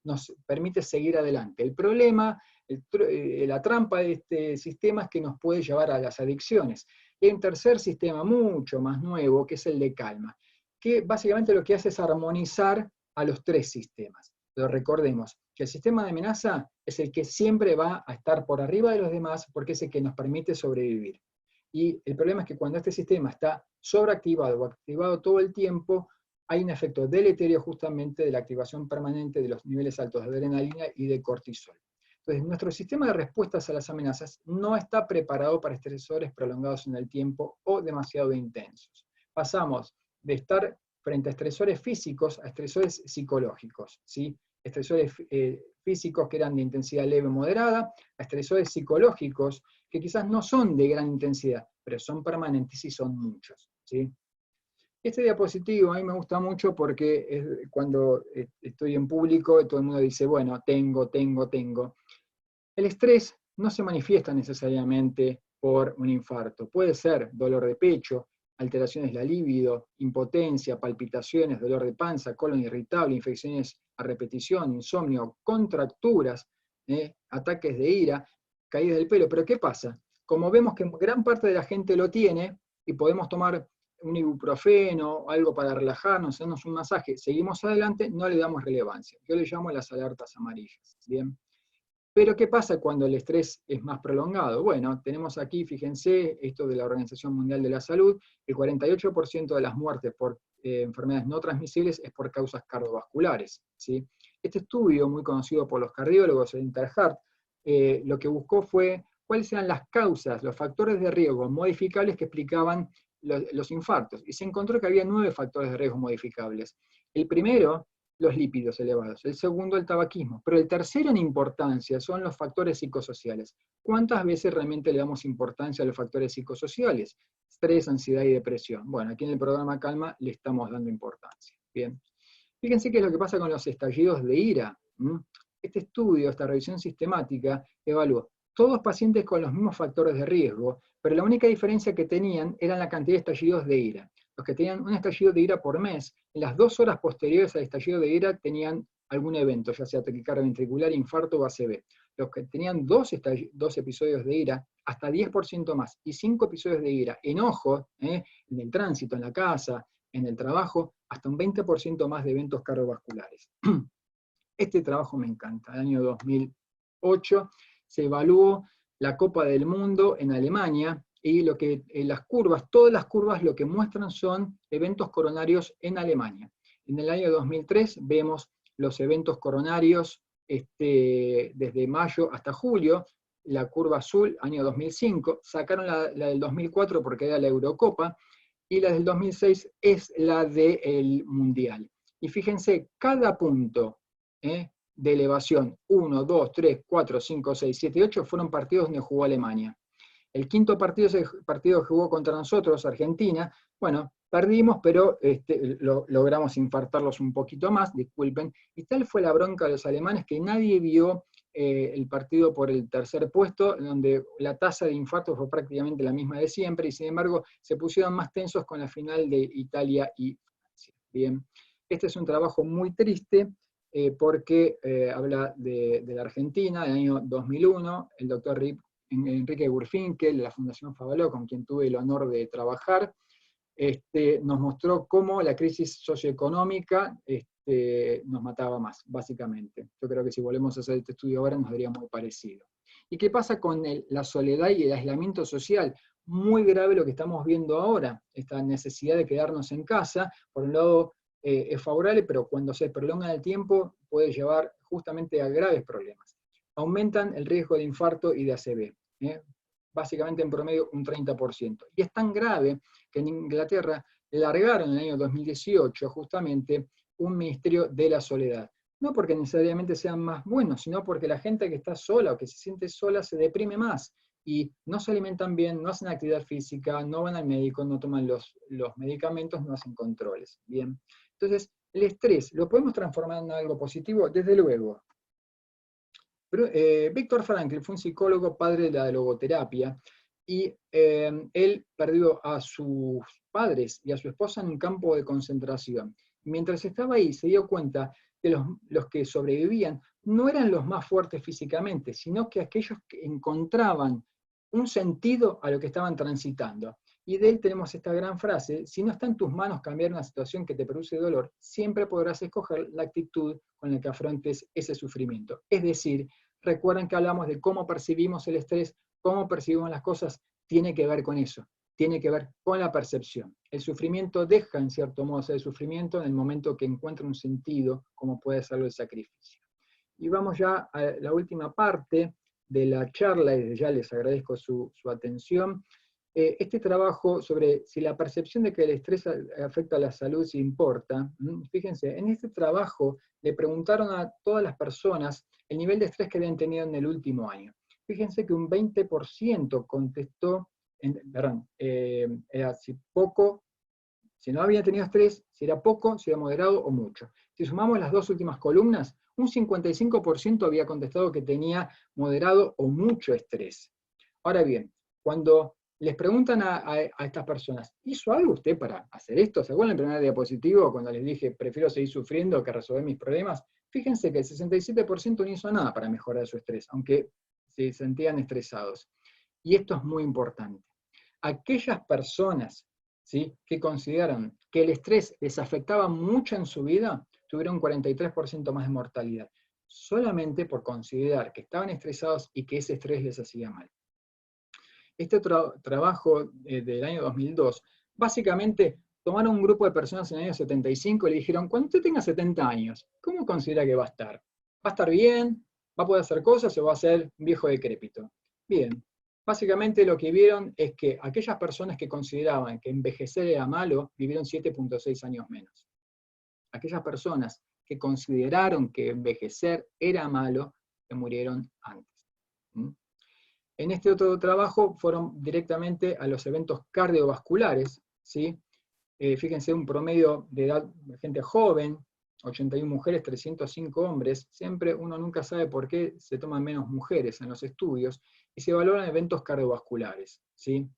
nos permite seguir adelante. El problema, la trampa de este sistema es que nos puede llevar a las adicciones. Y hay un tercer sistema mucho más nuevo, que es el de calma, que básicamente lo que hace es armonizar a los 3 sistemas. Pero recordemos que el sistema de amenaza es el que siempre va a estar por arriba de los demás porque es el que nos permite sobrevivir. Y el problema es que cuando este sistema está sobreactivado o activado todo el tiempo, hay un efecto deleterio justamente de la activación permanente de los niveles altos de adrenalina y de cortisol. Entonces, nuestro sistema de respuestas a las amenazas no está preparado para estresores prolongados en el tiempo o demasiado intensos. Pasamos de estar frente a estresores físicos a estresores psicológicos, ¿sí? Estresores físicos que eran de intensidad leve o moderada, a estresores psicológicos que quizás no son de gran intensidad, pero son permanentes y son muchos, ¿sí? Este diapositivo a mí me gusta mucho porque cuando estoy en público todo el mundo dice, bueno, tengo. El estrés no se manifiesta necesariamente por un infarto, puede ser dolor de pecho, alteraciones de la libido, impotencia, palpitaciones, dolor de panza, colon irritable, infecciones a repetición, insomnio, contracturas, ataques de ira, caídas del pelo. Pero ¿qué pasa? Como vemos que gran parte de la gente lo tiene y podemos tomar un ibuprofeno, algo para relajarnos, hacernos un masaje, seguimos adelante, no le damos relevancia. Yo le llamo las alertas amarillas. ¿Bien? Pero ¿qué pasa cuando el estrés es más prolongado? Bueno, tenemos aquí, fíjense, esto de la Organización Mundial de la Salud, el 48% de las muertes por enfermedades no transmisibles es por causas cardiovasculares, ¿sí? Este estudio, muy conocido por los cardiólogos, el Interheart, lo que buscó fue cuáles eran las causas, los factores de riesgo modificables que explicaban los infartos, y se encontró que había 9 factores de riesgo modificables. El primero los lípidos elevados, el segundo el tabaquismo, pero el tercero en importancia son los factores psicosociales. ¿Cuántas veces realmente le damos importancia a los factores psicosociales? Estrés, ansiedad y depresión. Bueno, aquí en el programa Calma le estamos dando importancia. Bien. Fíjense qué es lo que pasa con los estallidos de ira. Este estudio, esta revisión sistemática, evaluó todos pacientes con los mismos factores de riesgo, pero la única diferencia que tenían era la cantidad de estallidos de ira. Los que tenían un estallido de ira por mes, en las 2 horas posteriores al estallido de ira tenían algún evento, ya sea taquicardia ventricular, infarto o ACV. Los que tenían 2 episodios de ira, hasta 10% más, y 5 episodios de ira, enojo, en el tránsito, en la casa, en el trabajo, hasta un 20% más de eventos cardiovasculares. Este trabajo me encanta. En el año 2008 se evaluó la Copa del Mundo en Alemania, y las curvas, todas las curvas lo que muestran son eventos coronarios en Alemania. En el año 2003 vemos los eventos coronarios desde mayo hasta julio, la curva azul, año 2005, sacaron la del 2004 porque era la Eurocopa, y la del 2006 es la del Mundial. Y fíjense, cada punto de elevación, 1, 2, 3, 4, 5, 6, 7 y 8, fueron partidos donde jugó Alemania. El quinto partido es el partido que jugó contra nosotros, Argentina. Bueno, perdimos, pero logramos infartarlos un poquito más, disculpen. Y tal fue la bronca de los alemanes que nadie vio el partido por el tercer puesto, donde la tasa de infartos fue prácticamente la misma de siempre, y sin embargo se pusieron más tensos con la final de Italia y Francia. Bien, este es un trabajo muy triste, porque habla de la Argentina, del año 2001, el doctor Enrique Gurfinkel, de la Fundación Favaló, con quien tuve el honor de trabajar, nos mostró cómo la crisis socioeconómica nos mataba más, básicamente. Yo creo que si volvemos a hacer este estudio ahora nos daría muy parecido. ¿Y qué pasa con la soledad y el aislamiento social? Muy grave lo que estamos viendo ahora, esta necesidad de quedarnos en casa. Por un lado es favorable, pero cuando se prolonga el tiempo puede llevar justamente a graves problemas. Aumentan el riesgo de infarto y de ACV, básicamente en promedio un 30%. Y es tan grave que en Inglaterra largaron en el año 2018 justamente un ministerio de la soledad. No porque necesariamente sean más buenos, sino porque la gente que está sola o que se siente sola se deprime más y no se alimentan bien, no hacen actividad física, no van al médico, no toman los medicamentos, no hacen controles. Bien. Entonces, el estrés, ¿lo podemos transformar en algo positivo? Desde luego. Pero, Viktor Frankl fue un psicólogo, padre de la logoterapia, y él perdió a sus padres y a su esposa en un campo de concentración. Mientras estaba ahí, se dio cuenta que los que sobrevivían no eran los más fuertes físicamente, sino que aquellos que encontraban un sentido a lo que estaban transitando. Y de él tenemos esta gran frase: si no está en tus manos cambiar una situación que te produce dolor, siempre podrás escoger la actitud con la que afrontes ese sufrimiento. Es decir, recuerden que hablamos de cómo percibimos el estrés, cómo percibimos las cosas, tiene que ver con eso, tiene que ver con la percepción. El sufrimiento deja en cierto modo ser sufrimiento en el momento que encuentra un sentido, como puede serlo el sacrificio. Y vamos ya a la última parte de la charla, y desde ya les agradezco su atención. Este trabajo sobre si la percepción de que el estrés afecta a la salud se importa, fíjense, en este trabajo le preguntaron a todas las personas el nivel de estrés que habían tenido en el último año. Fíjense que un 20% contestó, era si poco, si no había tenido estrés, si era poco, si era moderado o mucho. Si sumamos las dos últimas columnas, un 55% había contestado que tenía moderado o mucho estrés. Ahora bien, cuando les preguntan a estas personas, ¿hizo algo usted para hacer esto? ¿Se acuerdan en el primer diapositivo cuando les dije, prefiero seguir sufriendo que resolver mis problemas? Fíjense que el 67% no hizo nada para mejorar su estrés, aunque se sentían estresados. Y esto es muy importante. Aquellas personas, ¿sí?, que consideraron que el estrés les afectaba mucho en su vida, tuvieron un 43% más de mortalidad, solamente por considerar que estaban estresados y que ese estrés les hacía mal. Este trabajo del año 2002, básicamente tomaron un grupo de personas en el año 75 y le dijeron, cuando usted tenga 70 años, ¿cómo considera que va a estar? ¿Va a estar bien? ¿Va a poder hacer cosas o va a ser un viejo decrépito? Bien, básicamente lo que vieron es que aquellas personas que consideraban que envejecer era malo, vivieron 7.6 años menos. Aquellas personas que consideraron que envejecer era malo, que murieron antes. En este otro trabajo fueron directamente a los eventos cardiovasculares, ¿sí? Fíjense, un promedio de edad de gente joven, 81 mujeres, 305 hombres, siempre uno nunca sabe por qué se toman menos mujeres en los estudios, y se valoran eventos cardiovasculares, ¿sí?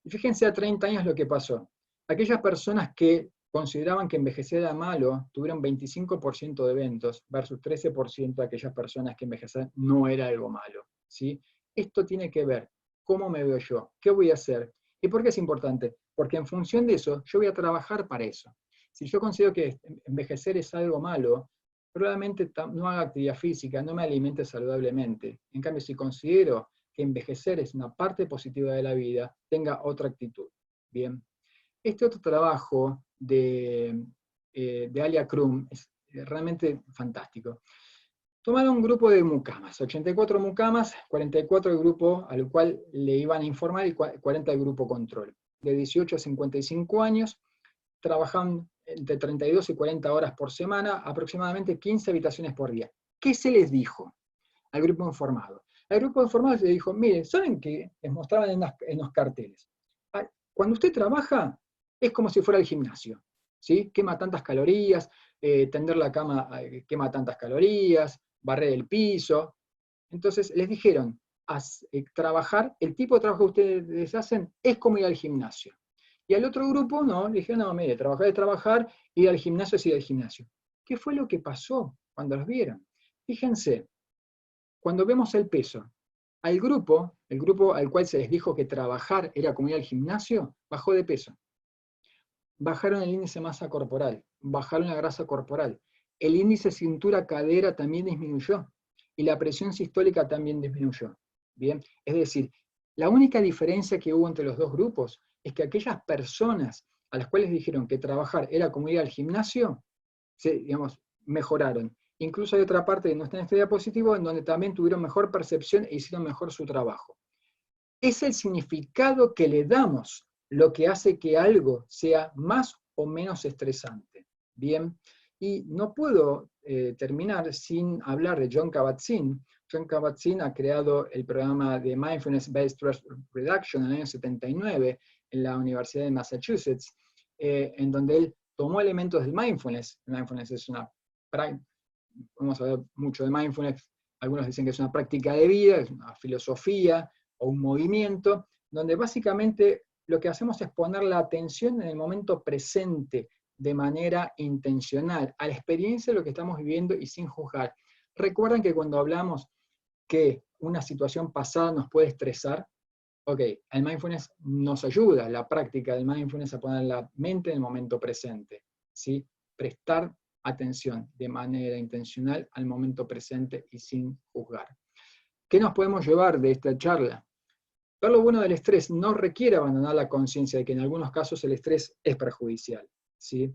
Y fíjense a 30 años lo que pasó. Aquellas personas que consideraban que envejecer era malo, tuvieron 25% de eventos, versus 13% de aquellas personas que envejecer no era algo malo, ¿sí? Esto tiene que ver, ¿cómo me veo yo? ¿Qué voy a hacer? ¿Y por qué es importante? Porque en función de eso, yo voy a trabajar para eso. Si yo considero que envejecer es algo malo, probablemente no haga actividad física, no me alimente saludablemente. En cambio, si considero que envejecer es una parte positiva de la vida, tenga otra actitud. Bien. Este otro trabajo de Alia Crum es realmente fantástico. Tomaron un grupo de mucamas, 84 mucamas, 44 el grupo al cual le iban a informar y 40 el grupo control. De 18 a 55 años, trabajaban entre 32 y 40 horas por semana, aproximadamente 15 habitaciones por día. ¿Qué se les dijo al grupo informado? Al grupo informado se les dijo, miren, ¿saben qué? Les mostraban en los carteles. Cuando usted trabaja, es como si fuera al gimnasio, ¿sí? Quema tantas calorías, tender la cama quema tantas calorías, barrer el piso. Entonces les dijeron, trabajar, el tipo de trabajo que ustedes hacen es como ir al gimnasio. Y al otro grupo no, le dijeron, no, mire, trabajar es trabajar, ir al gimnasio es ir al gimnasio. ¿Qué fue lo que pasó cuando los vieron? Fíjense, cuando vemos el peso, el grupo al cual se les dijo que trabajar era como ir al gimnasio, bajó de peso. Bajaron el índice de masa corporal, bajaron la grasa corporal, el índice cintura-cadera también disminuyó, y la presión sistólica también disminuyó. Bien, es decir, la única diferencia que hubo entre los dos grupos es que aquellas personas a las cuales dijeron que trabajar era como ir al gimnasio, mejoraron. Incluso hay otra parte que no está en este diapositivo en donde también tuvieron mejor percepción e hicieron mejor su trabajo. Es el significado que le damos lo que hace que algo sea más o menos estresante. Bien, y no puedo terminar sin hablar de Jon Kabat-Zinn. Jon Kabat-Zinn ha creado el programa de Mindfulness Based Stress Reduction en el año 79 en la Universidad de Massachusetts, en donde él tomó elementos del mindfulness. Mindfulness es una práctica, vamos a ver mucho de mindfulness, algunos dicen que es una práctica de vida, es una filosofía o un movimiento, donde básicamente lo que hacemos es poner la atención en el momento presente de manera intencional, a la experiencia de lo que estamos viviendo y sin juzgar. Recuerden que cuando hablamos que una situación pasada nos puede estresar, ok, el mindfulness nos ayuda, la práctica del mindfulness, a poner la mente en el momento presente, ¿sí? Prestar atención de manera intencional al momento presente y sin juzgar. ¿Qué nos podemos llevar de esta charla? Ver lo bueno del estrés no requiere abandonar la conciencia de que en algunos casos el estrés es perjudicial, ¿sí?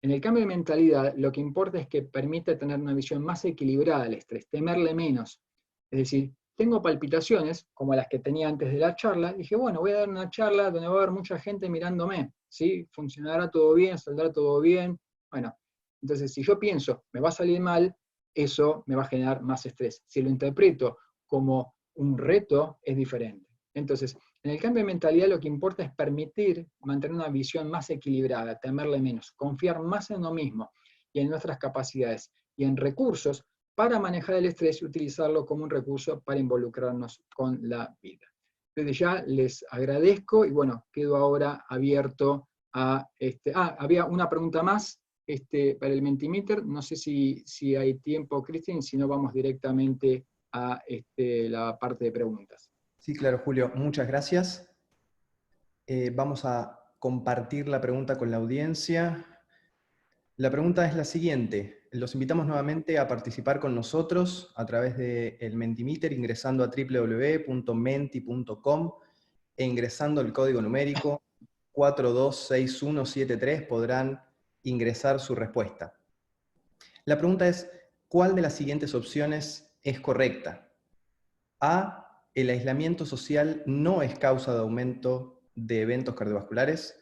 En el cambio de mentalidad, lo que importa es que permite tener una visión más equilibrada del estrés, temerle menos. Es decir, tengo palpitaciones, como las que tenía antes de la charla, dije, bueno, voy a dar una charla donde va a haber mucha gente mirándome, ¿sí? Funcionará todo bien, saldrá todo bien. Bueno, entonces si yo pienso, me va a salir mal, eso me va a generar más estrés. Si lo interpreto como un reto, es diferente. Entonces, en el cambio de mentalidad lo que importa es permitir mantener una visión más equilibrada, temerle menos, confiar más en uno mismo y en nuestras capacidades y en recursos para manejar el estrés y utilizarlo como un recurso para involucrarnos con la vida. Desde ya les agradezco y bueno, quedo ahora abierto a... había una pregunta más para el Mentimeter, no sé si hay tiempo, Cristian, si no vamos directamente a la parte de preguntas.
Sí, claro, Julio, muchas gracias. Vamos a compartir la pregunta con la audiencia. La pregunta es la siguiente. Los invitamos nuevamente a participar con nosotros a través del Mentimeter ingresando a www.menti.com e ingresando el código numérico 426173 podrán ingresar su respuesta. La pregunta es, ¿cuál de las siguientes opciones es correcta? A. El aislamiento social no es causa de aumento de eventos cardiovasculares.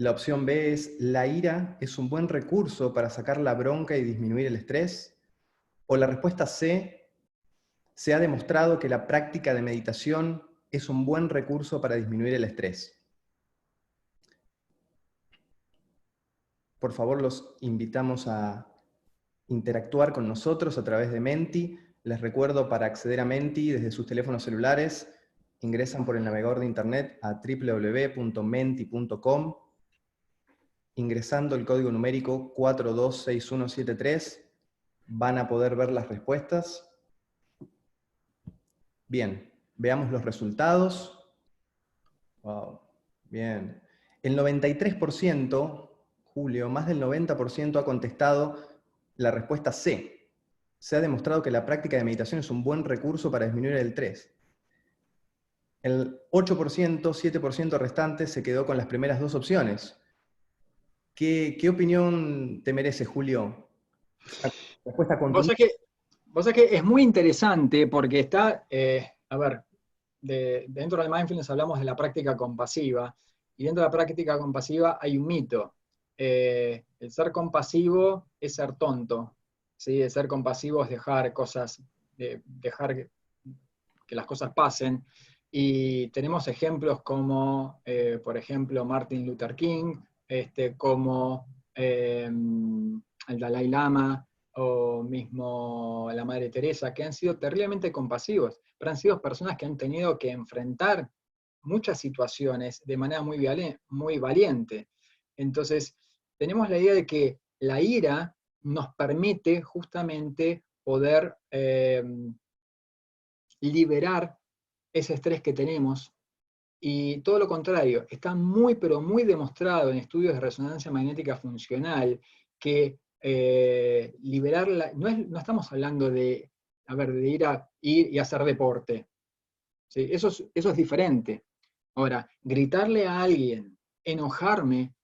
La opción B es, la ira es un buen recurso para sacar la bronca y disminuir el estrés. O la respuesta C, se ha demostrado que la práctica de meditación es un buen recurso para disminuir el estrés. Por favor, los invitamos a interactuar con nosotros a través de Menti. Les recuerdo, para acceder a Menti desde sus teléfonos celulares, ingresan por el navegador de internet a www.menti.com. Ingresando el código numérico 426173, van a poder ver las respuestas. Bien, veamos los resultados. Wow, bien. El 93%, Julio, más del 90% ha contestado la respuesta C. Se ha demostrado que la práctica de meditación es un buen recurso para disminuir el estrés. El 8%, 7% restante se quedó con las primeras dos opciones. ¿Qué opinión te merece, Julio? Respuesta contundente.
Vos sabés que es muy interesante porque está, a ver, dentro del mindfulness hablamos de la práctica compasiva, y dentro de la práctica compasiva hay un mito. El ser compasivo es ser tonto, ¿sí? El ser compasivo es dejar que las cosas pasen, y tenemos ejemplos como, por ejemplo, Martin Luther King, como el Dalai Lama, o mismo la Madre Teresa, que han sido terriblemente compasivos, pero han sido personas que han tenido que enfrentar muchas situaciones de manera muy valiente. Entonces, tenemos la idea de que la ira nos permite justamente poder liberar ese estrés que tenemos, y todo lo contrario, está muy, pero muy demostrado en estudios de resonancia magnética funcional que liberarla, no estamos hablando de ir y hacer deporte, ¿sí? Eso es diferente. Ahora, gritarle a alguien, enojarme,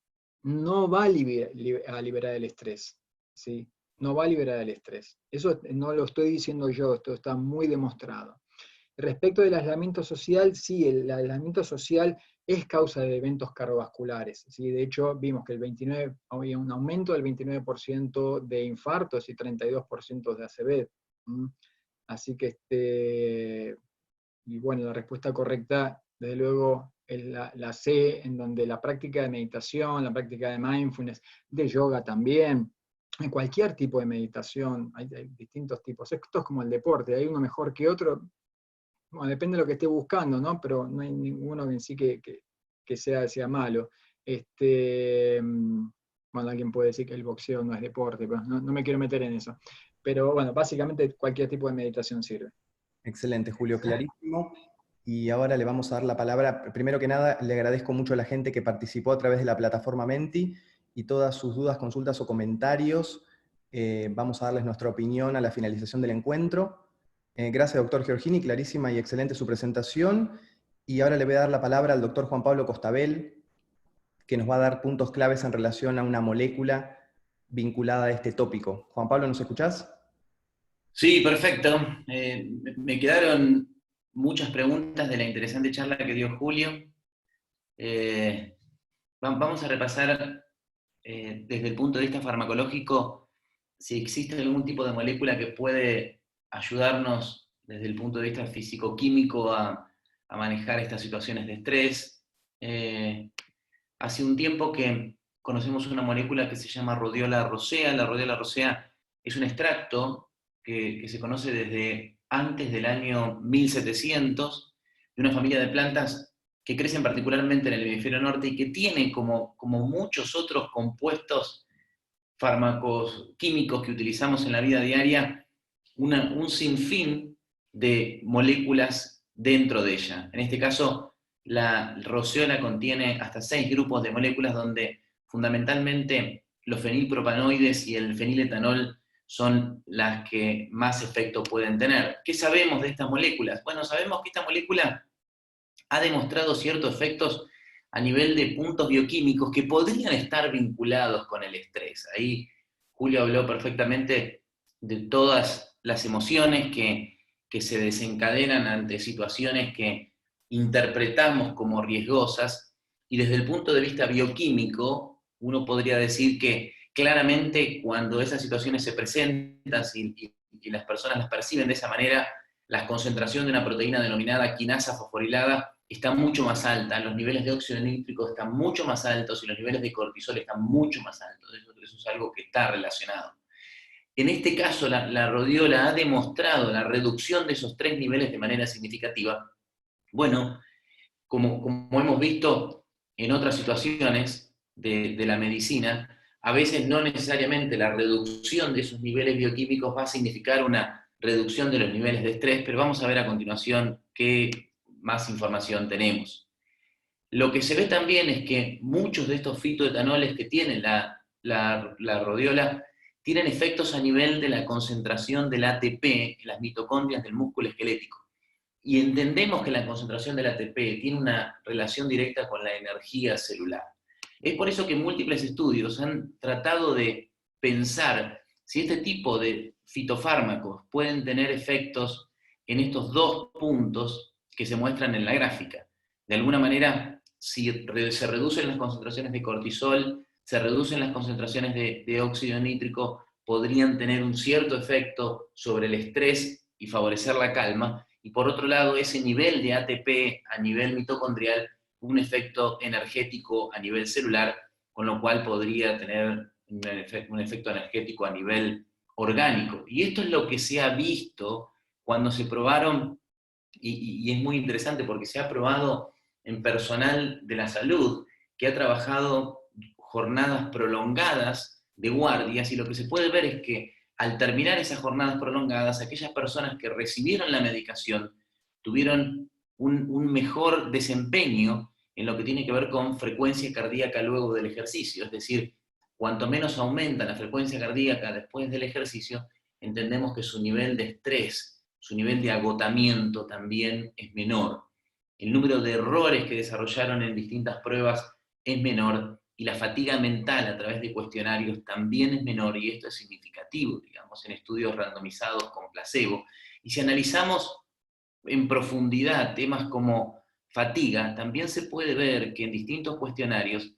no va a liberar el estrés, ¿sí? No va a liberar el estrés. Eso no lo estoy diciendo yo, esto está muy demostrado. Respecto del aislamiento social, sí, el aislamiento social es causa de eventos cardiovasculares, ¿sí? De hecho, vimos que había un aumento del 29% de infartos y 32% de ACV. Así que, y bueno, la respuesta correcta, desde luego, es la C, en donde la práctica de meditación, la práctica de mindfulness, de yoga también, en cualquier tipo de meditación, hay distintos tipos. Esto es como el deporte, hay uno mejor que otro. Bueno, depende de lo que esté buscando, ¿no? Pero no hay ninguno en sí que sea malo. Bueno, alguien puede decir que el boxeo no es deporte, pero no me quiero meter en eso. Pero bueno, básicamente cualquier tipo de meditación sirve.
Excelente, Julio, clarísimo. Y ahora le vamos a dar la palabra. Primero que nada, le agradezco mucho a la gente que participó a través de la plataforma Menti, y todas sus dudas, consultas o comentarios. Vamos a darles nuestra opinión a la finalización del encuentro. Gracias, doctor Giorgini, clarísima y excelente su presentación. Y ahora le voy a dar la palabra al doctor Juan Pablo Costabel, que nos va a dar puntos claves en relación a una molécula vinculada a este tópico. Juan Pablo, ¿nos escuchás?
Sí, perfecto. Me quedaron muchas preguntas de la interesante charla que dio Julio. Vamos a repasar desde el punto de vista farmacológico si existe algún tipo de molécula que puede ayudarnos desde el punto de vista físico-químico a manejar estas situaciones de estrés. Hace un tiempo que conocemos una molécula que se llama Rhodiola rosea. La Rhodiola rosea es un extracto que se conoce desde antes del año 1700, de una familia de plantas que crecen particularmente en el hemisferio norte y que tiene, como muchos otros compuestos fármacos químicos que utilizamos en la vida diaria, un sinfín de moléculas dentro de ella. En este caso, la roseola contiene hasta 6 grupos de moléculas, donde fundamentalmente los fenilpropanoides y el feniletanol son las que más efecto pueden tener. ¿Qué sabemos de estas moléculas? Bueno, sabemos que esta molécula ha demostrado ciertos efectos a nivel de puntos bioquímicos que podrían estar vinculados con el estrés. Ahí Julio habló perfectamente de todas las emociones que se desencadenan ante situaciones que interpretamos como riesgosas, y desde el punto de vista bioquímico, uno podría decir que claramente cuando esas situaciones se presentan y las personas las perciben de esa manera, la concentración de una proteína denominada quinasa fosforilada está mucho más alta, los niveles de óxido nítrico están mucho más altos y los niveles de cortisol están mucho más altos. Eso es algo que está relacionado. En este caso, la rodiola ha demostrado la reducción de esos 3 niveles de manera significativa. Bueno, como hemos visto en otras situaciones de la medicina, a veces no necesariamente la reducción de esos niveles bioquímicos va a significar una reducción de los niveles de estrés, pero vamos a ver a continuación qué más información tenemos. Lo que se ve también es que muchos de estos fitoetanoles que tiene la rodiola tienen efectos a nivel de la concentración del ATP en las mitocondrias del músculo esquelético. Y entendemos que la concentración del ATP tiene una relación directa con la energía celular. Es por eso que múltiples estudios han tratado de pensar si este tipo de fitofármacos pueden tener efectos en estos 2 puntos que se muestran en la gráfica. De alguna manera, si se reducen las concentraciones de cortisol, se reducen las concentraciones de óxido nítrico, podrían tener un cierto efecto sobre el estrés y favorecer la calma, y por otro lado, ese nivel de ATP a nivel mitocondrial, un efecto energético a nivel celular, con lo cual podría tener un efecto energético a nivel orgánico. Y esto es lo que se ha visto cuando se probaron, y es muy interesante porque se ha probado en personal de la salud, que ha trabajado jornadas prolongadas de guardias, y lo que se puede ver es que al terminar esas jornadas prolongadas, aquellas personas que recibieron la medicación tuvieron un mejor desempeño en lo que tiene que ver con frecuencia cardíaca luego del ejercicio. Es decir, cuanto menos aumenta la frecuencia cardíaca después del ejercicio, entendemos que su nivel de estrés, su nivel de agotamiento también es menor. El número de errores que desarrollaron en distintas pruebas es menor, y la fatiga mental a través de cuestionarios también es menor, y esto es significativo, digamos, en estudios randomizados con placebo. Y si analizamos en profundidad temas como fatiga, también se puede ver que en distintos cuestionarios,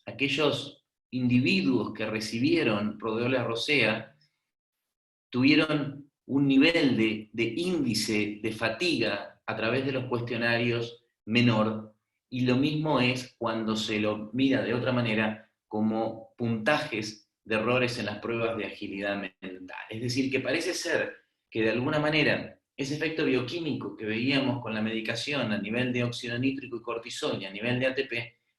aquellos individuos que recibieron rodiola rosea tuvieron un nivel de índice de fatiga a través de los cuestionarios menor, y lo mismo es cuando se lo mira de otra manera como puntajes de errores en las pruebas de agilidad mental. Es decir, que parece ser que de alguna manera ese efecto bioquímico que veíamos con la medicación a nivel de óxido nítrico y cortisol y a nivel de ATP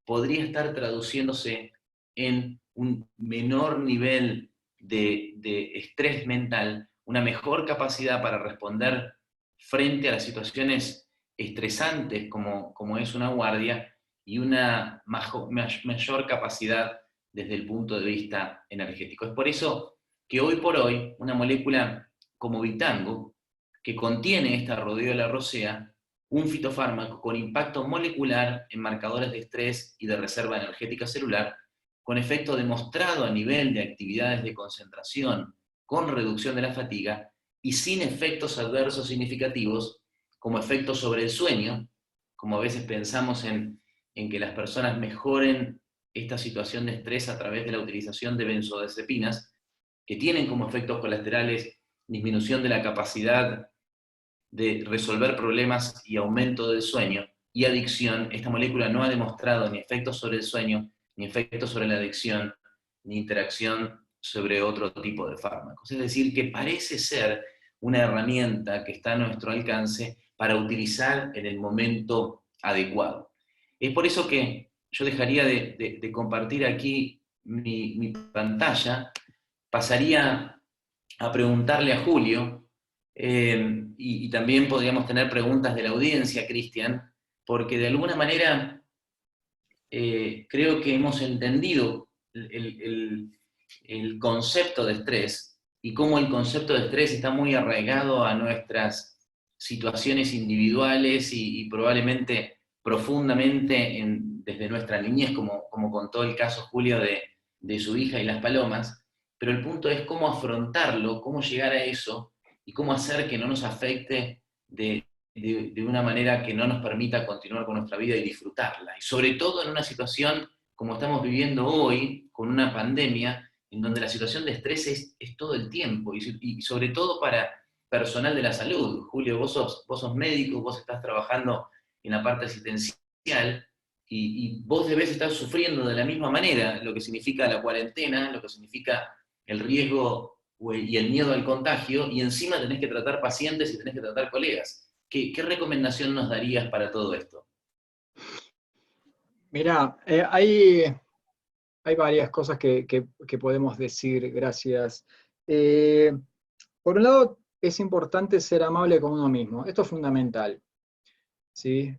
podría estar traduciéndose en un menor nivel de estrés mental, una mejor capacidad para responder frente a las situaciones estresantes como es una guardia, y una mayor capacidad desde el punto de vista energético. Es por eso que hoy por hoy una molécula como Vitango, que contiene esta rodiola rosea, un fitofármaco con impacto molecular en marcadores de estrés y de reserva energética celular, con efecto demostrado a nivel de actividades de concentración, con reducción de la fatiga, y sin efectos adversos significativos, como efectos sobre el sueño, como a veces pensamos en que las personas mejoren esta situación de estrés a través de la utilización de benzodiazepinas, que tienen como efectos colaterales disminución de la capacidad de resolver problemas y aumento del sueño, y adicción. Esta molécula no ha demostrado ni efectos sobre el sueño, ni efectos sobre la adicción, ni interacción sobre otro tipo de fármacos. Es decir, que parece ser una herramienta que está a nuestro alcance para utilizar en el momento adecuado. Es por eso que yo dejaría de compartir aquí mi pantalla, pasaría a preguntarle a Julio, y también podríamos tener preguntas de la audiencia, Cristian, porque de alguna manera creo que hemos entendido el concepto de estrés, y cómo el concepto de estrés está muy arraigado a nuestras situaciones individuales y probablemente profundamente desde nuestra niñez, como contó el caso Julio de su hija y las palomas, pero el punto es cómo afrontarlo, cómo llegar a eso, y cómo hacer que no nos afecte de de una manera que no nos permita continuar con nuestra vida y disfrutarla. Y sobre todo en una situación como estamos viviendo hoy, con una pandemia, en donde la situación de estrés es todo el tiempo, y sobre todo para personal de la salud. Julio, vos sos médico, vos estás trabajando en la parte asistencial, y vos debés estar sufriendo de la misma manera lo que significa la cuarentena, lo que significa el riesgo y el miedo al contagio, y encima tenés que tratar pacientes y tenés que tratar colegas. ¿Qué recomendación nos darías para todo esto?
Mirá, hay varias cosas que podemos decir, gracias. Por un lado, es importante ser amable con uno mismo. Esto es fundamental. ¿Sí?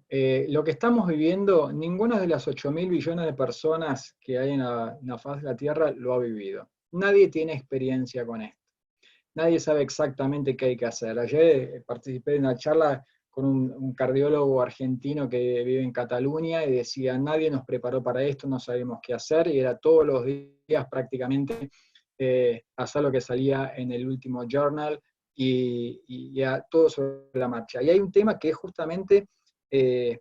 Lo que estamos viviendo, ninguna de las 8.000 billones de personas que hay en la faz de la Tierra lo ha vivido. Nadie tiene experiencia con esto. Nadie sabe exactamente qué hay que hacer. Ayer participé en una charla con un cardiólogo argentino que vive en Cataluña y decía, nadie nos preparó para esto, no sabemos qué hacer, y era todos los días prácticamente hacer lo que salía en el último journal y todo sobre la marcha. Y hay un tema que es justamente el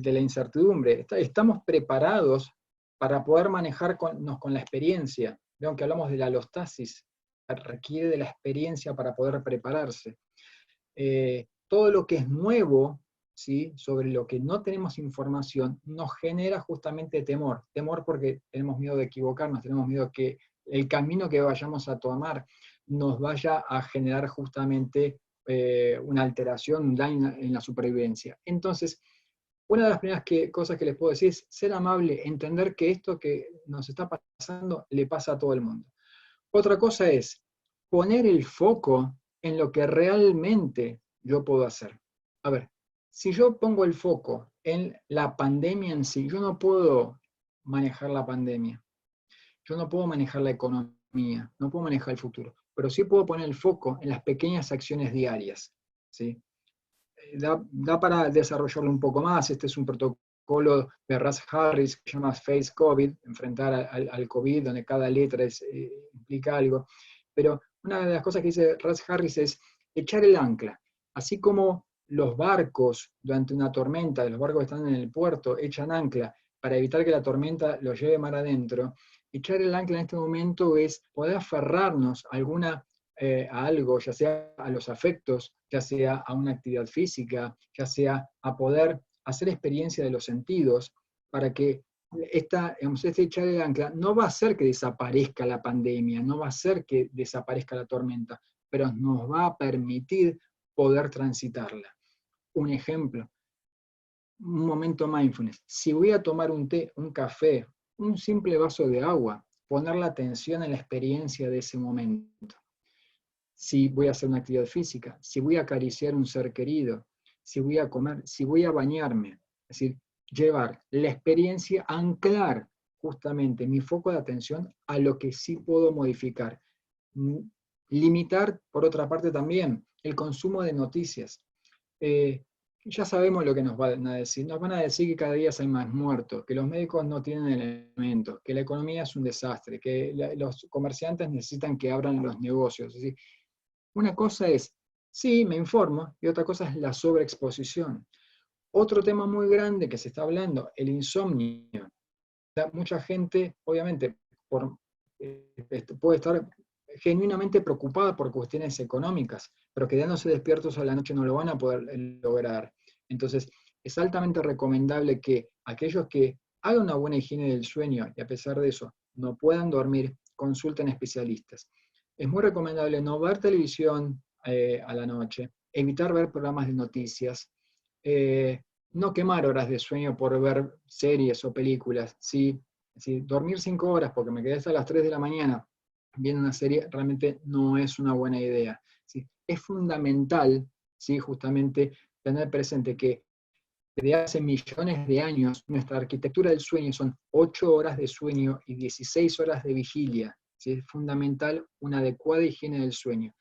de la incertidumbre. Estamos preparados para poder manejarnos con la experiencia. Vean que hablamos de la alostasis, requiere de la experiencia para poder prepararse. Todo lo que es nuevo, ¿sí?, sobre lo que no tenemos información, nos genera justamente temor. Temor porque tenemos miedo de equivocarnos, tenemos miedo que el camino que vayamos a tomar nos vaya a generar justamente una alteración, un daño en la supervivencia. Entonces, una de las primeras cosas que les puedo decir es ser amable, entender que esto que nos está pasando le pasa a todo el mundo. Otra cosa es poner el foco en lo que realmente yo puedo hacer. A ver, si yo pongo el foco en la pandemia en sí, yo no puedo manejar la pandemia, yo no puedo manejar la economía, no puedo manejar el futuro, pero sí puedo poner el foco en las pequeñas acciones diarias, ¿sí? Da para desarrollarlo un poco más. Este es un protocolo de Russ Harris que se llama Face COVID, enfrentar al COVID, donde cada letra implica algo. Pero una de las cosas que dice Russ Harris es echar el ancla. Así como los barcos durante una tormenta, los barcos que están en el puerto, echan ancla para evitar que la tormenta los lleve mar adentro, echar el ancla en este momento es poder aferrarnos a algo, ya sea a los afectos, ya sea a una actividad física, ya sea a poder hacer experiencia de los sentidos, para que este echar el ancla no va a hacer que desaparezca la pandemia, no va a hacer que desaparezca la tormenta, pero nos va a permitir poder transitarla. Un ejemplo, un momento mindfulness. Si voy a tomar un té, un café, un simple vaso de agua, poner la atención en la experiencia de ese momento. Si voy a hacer una actividad física, si voy a acariciar a un ser querido, si voy a comer, si voy a bañarme. Es decir, llevar la experiencia, anclar justamente mi foco de atención a lo que sí puedo modificar. Limitar, por otra parte, también el consumo de noticias. Ya sabemos lo que nos van a decir. Nos van a decir que cada día hay más muertos, que los médicos no tienen elementos, que la economía es un desastre, que los comerciantes necesitan que abran los negocios. Es decir, una cosa es, sí, me informo, y otra cosa es la sobreexposición. Otro tema muy grande que se está hablando, el insomnio. Mucha gente, obviamente, puede estar genuinamente preocupada por cuestiones económicas, pero quedándose despiertos a la noche no lo van a poder lograr. Entonces, es altamente recomendable que aquellos que hagan una buena higiene del sueño y a pesar de eso no puedan dormir, consulten especialistas. Es muy recomendable no ver televisión a la noche, evitar ver programas de noticias, no quemar horas de sueño por ver series o películas. ¿Sí? Dormir 5 horas porque me quedé hasta las 3 de la mañana viendo una serie realmente no es una buena idea. ¿Sí? Es fundamental, ¿sí?, justamente tener presente que desde hace millones de años nuestra arquitectura del sueño son 8 horas de sueño y 16 horas de vigilia. ¿Sí? Es fundamental una adecuada higiene del sueño.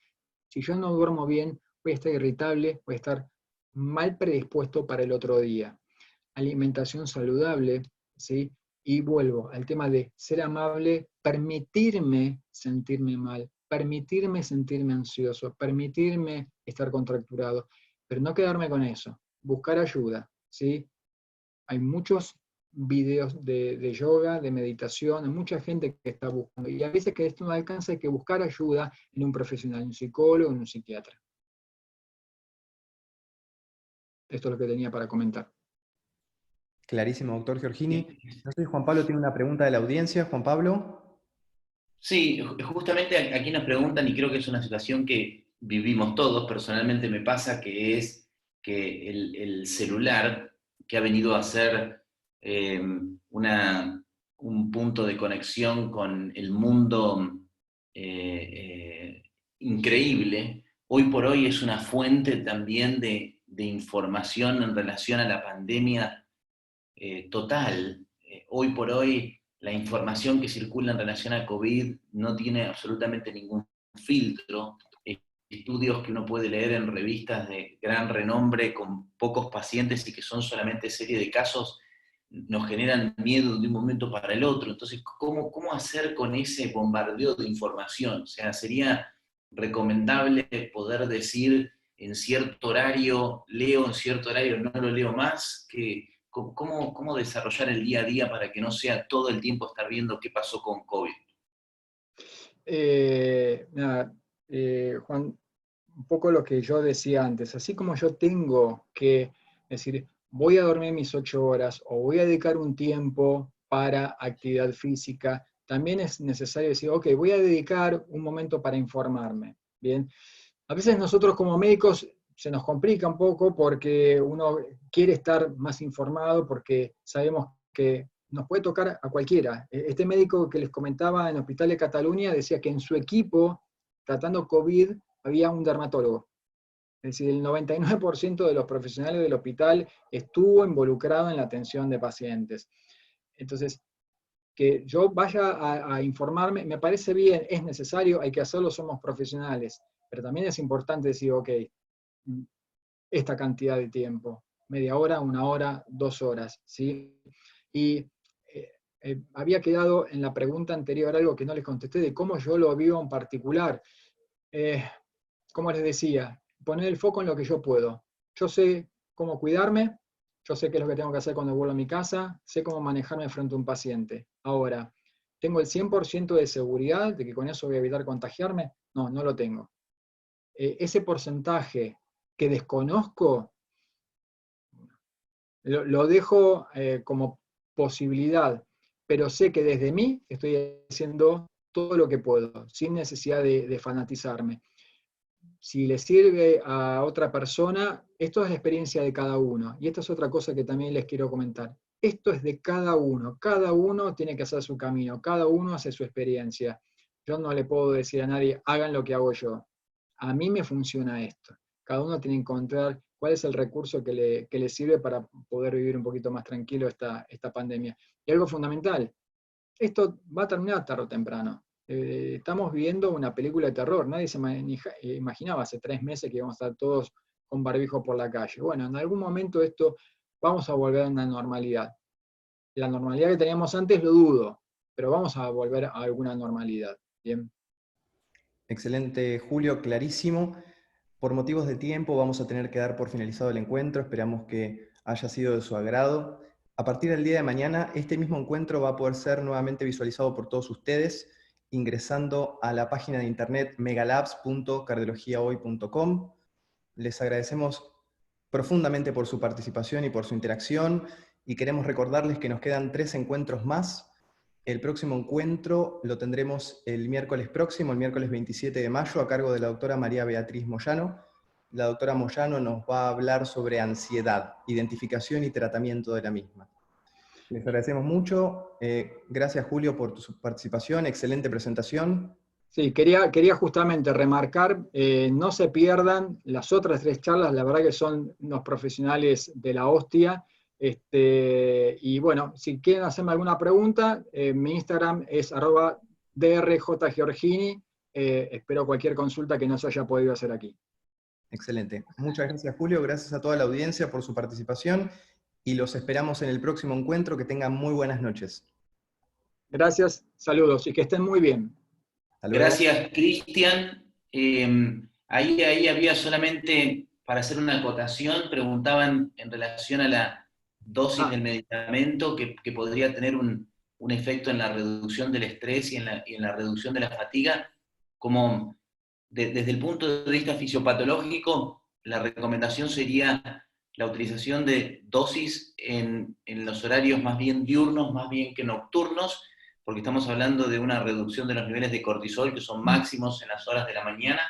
Si yo no duermo bien, voy a estar irritable, voy a estar mal predispuesto para el otro día. Alimentación saludable, ¿sí? Y vuelvo al tema de ser amable, permitirme sentirme mal, permitirme sentirme ansioso, permitirme estar contracturado. pero no quedarme con eso, buscar ayuda, ¿sí? Hay muchos videos de yoga, de meditación, hay mucha gente que está buscando, y a veces que esto no alcanza, hay que buscar ayuda en un profesional, en un psicólogo, en un psiquiatra. Esto es lo que tenía para comentar.
Clarísimo, doctor Giorgini. No sé si Juan Pablo tiene una pregunta de la audiencia. Juan Pablo.
Sí, justamente aquí nos preguntan, y creo que es una situación que vivimos todos, personalmente me pasa, que es que el celular, que ha venido a ser eh, un punto de conexión con el mundo increíble, hoy por hoy es una fuente también de información en relación a la pandemia total. Hoy por hoy la información que circula en relación a COVID no tiene absolutamente ningún filtro. Estudios que uno puede leer en revistas de gran renombre con pocos pacientes y que son solamente serie de casos, nos generan miedo de un momento para el otro. Entonces, ¿cómo hacer con ese bombardeo de información? O sea, sería recomendable poder decir en cierto horario leo, en cierto horario no lo leo más, ¿cómo desarrollar el día a día para que no sea todo el tiempo estar viendo qué pasó con COVID?
Nada, Juan, un poco lo que yo decía antes, así como yo tengo que decir, voy a dormir mis 8 horas o voy a dedicar un tiempo para actividad física, también es necesario decir, ok, voy a dedicar un momento para informarme. Bien, a veces nosotros como médicos se nos complica un poco porque uno quiere estar más informado, porque sabemos que nos puede tocar a cualquiera. Este médico que les comentaba en el Hospital de Cataluña decía que en su equipo, tratando COVID, había un dermatólogo. Es decir, el 99% de los profesionales del hospital estuvo involucrado en la atención de pacientes. Entonces, que yo vaya a informarme, me parece bien, es necesario, hay que hacerlo, somos profesionales, pero también es importante decir, ok, esta cantidad de tiempo, media hora, 1 hora, 2 horas, ¿sí? Y había quedado en la pregunta anterior algo que no les contesté de cómo yo lo vivo en particular. Como les decía, poner el foco en lo que yo puedo. Yo sé cómo cuidarme, yo sé qué es lo que tengo que hacer cuando vuelvo a mi casa, sé cómo manejarme frente a un paciente. Ahora, ¿tengo el 100% de seguridad de que con eso voy a evitar contagiarme? No, no lo tengo. Ese porcentaje que desconozco, lo dejo como posibilidad, pero sé que desde mí estoy haciendo todo lo que puedo, sin necesidad de fanatizarme. Si le sirve a otra persona, esto es la experiencia de cada uno. Y esta es otra cosa que también les quiero comentar. Esto es de cada uno tiene que hacer su camino, cada uno hace su experiencia. Yo no le puedo decir a nadie, hagan lo que hago yo. A mí me funciona esto. Cada uno tiene que encontrar cuál es el recurso que le sirve para poder vivir un poquito más tranquilo esta pandemia. Y algo fundamental, esto va a terminar tarde o temprano. Estamos viendo una película de terror, nadie se imaginaba hace 3 meses que íbamos a estar todos con barbijo por la calle. Bueno, en algún momento esto vamos a volver a una normalidad. La normalidad que teníamos antes lo dudo, pero vamos a volver a alguna normalidad. Bien.
Excelente, Julio, clarísimo. Por motivos de tiempo vamos a tener que dar por finalizado el encuentro. Esperamos que haya sido de su agrado. A partir del día de mañana, este mismo encuentro va a poder ser nuevamente visualizado por todos ustedes ingresando a la página de internet megalabs.cardiologiahoy.com. Les agradecemos profundamente por su participación y por su interacción y queremos recordarles que nos quedan 3 encuentros más. El próximo encuentro lo tendremos el miércoles próximo, el miércoles 27 de mayo, a cargo de la doctora María Beatriz Moyano. La doctora Moyano nos va a hablar sobre ansiedad, identificación y tratamiento de la misma. Les agradecemos mucho. Gracias, Julio, por tu participación. Excelente presentación.
Sí, quería justamente remarcar, no se pierdan las otras 3 charlas, la verdad que son unos profesionales de la hostia. Y bueno, si quieren hacerme alguna pregunta, mi Instagram es @drjgiorgini. Espero cualquier consulta que no se haya podido hacer aquí.
Excelente. Muchas gracias, Julio. Gracias a toda la audiencia por su participación y los esperamos en el próximo encuentro. Que tengan muy buenas noches.
Gracias, saludos y que estén muy bien.
Gracias, Cristian. Ahí había solamente para hacer una acotación, preguntaban en relación a la dosis
Ah,
del medicamento que podría tener un efecto en la reducción del estrés y en la reducción de la fatiga. Como desde el punto de vista fisiopatológico, la recomendación sería la utilización de dosis en los horarios más bien diurnos, más bien que nocturnos, porque estamos hablando de una reducción de los niveles de cortisol que son máximos en las horas de la mañana,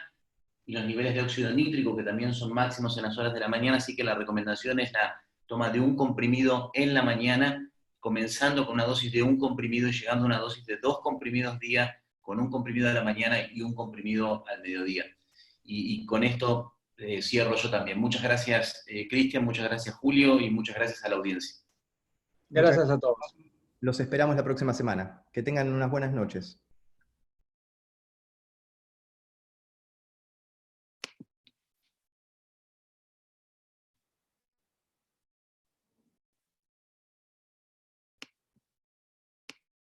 y los niveles de óxido nítrico que también son máximos en las horas de la mañana, así que la recomendación es la toma de un comprimido en la mañana, comenzando con una dosis de un comprimido y llegando a una dosis de 2 comprimidos día, con un comprimido a la mañana y un comprimido al mediodía. Y con esto cierro yo también. Muchas gracias, Cristian, muchas gracias, Julio, y muchas gracias a la audiencia.
Muchas
gracias a
gracias.
todos.
Los esperamos la próxima semana. Que tengan unas buenas noches.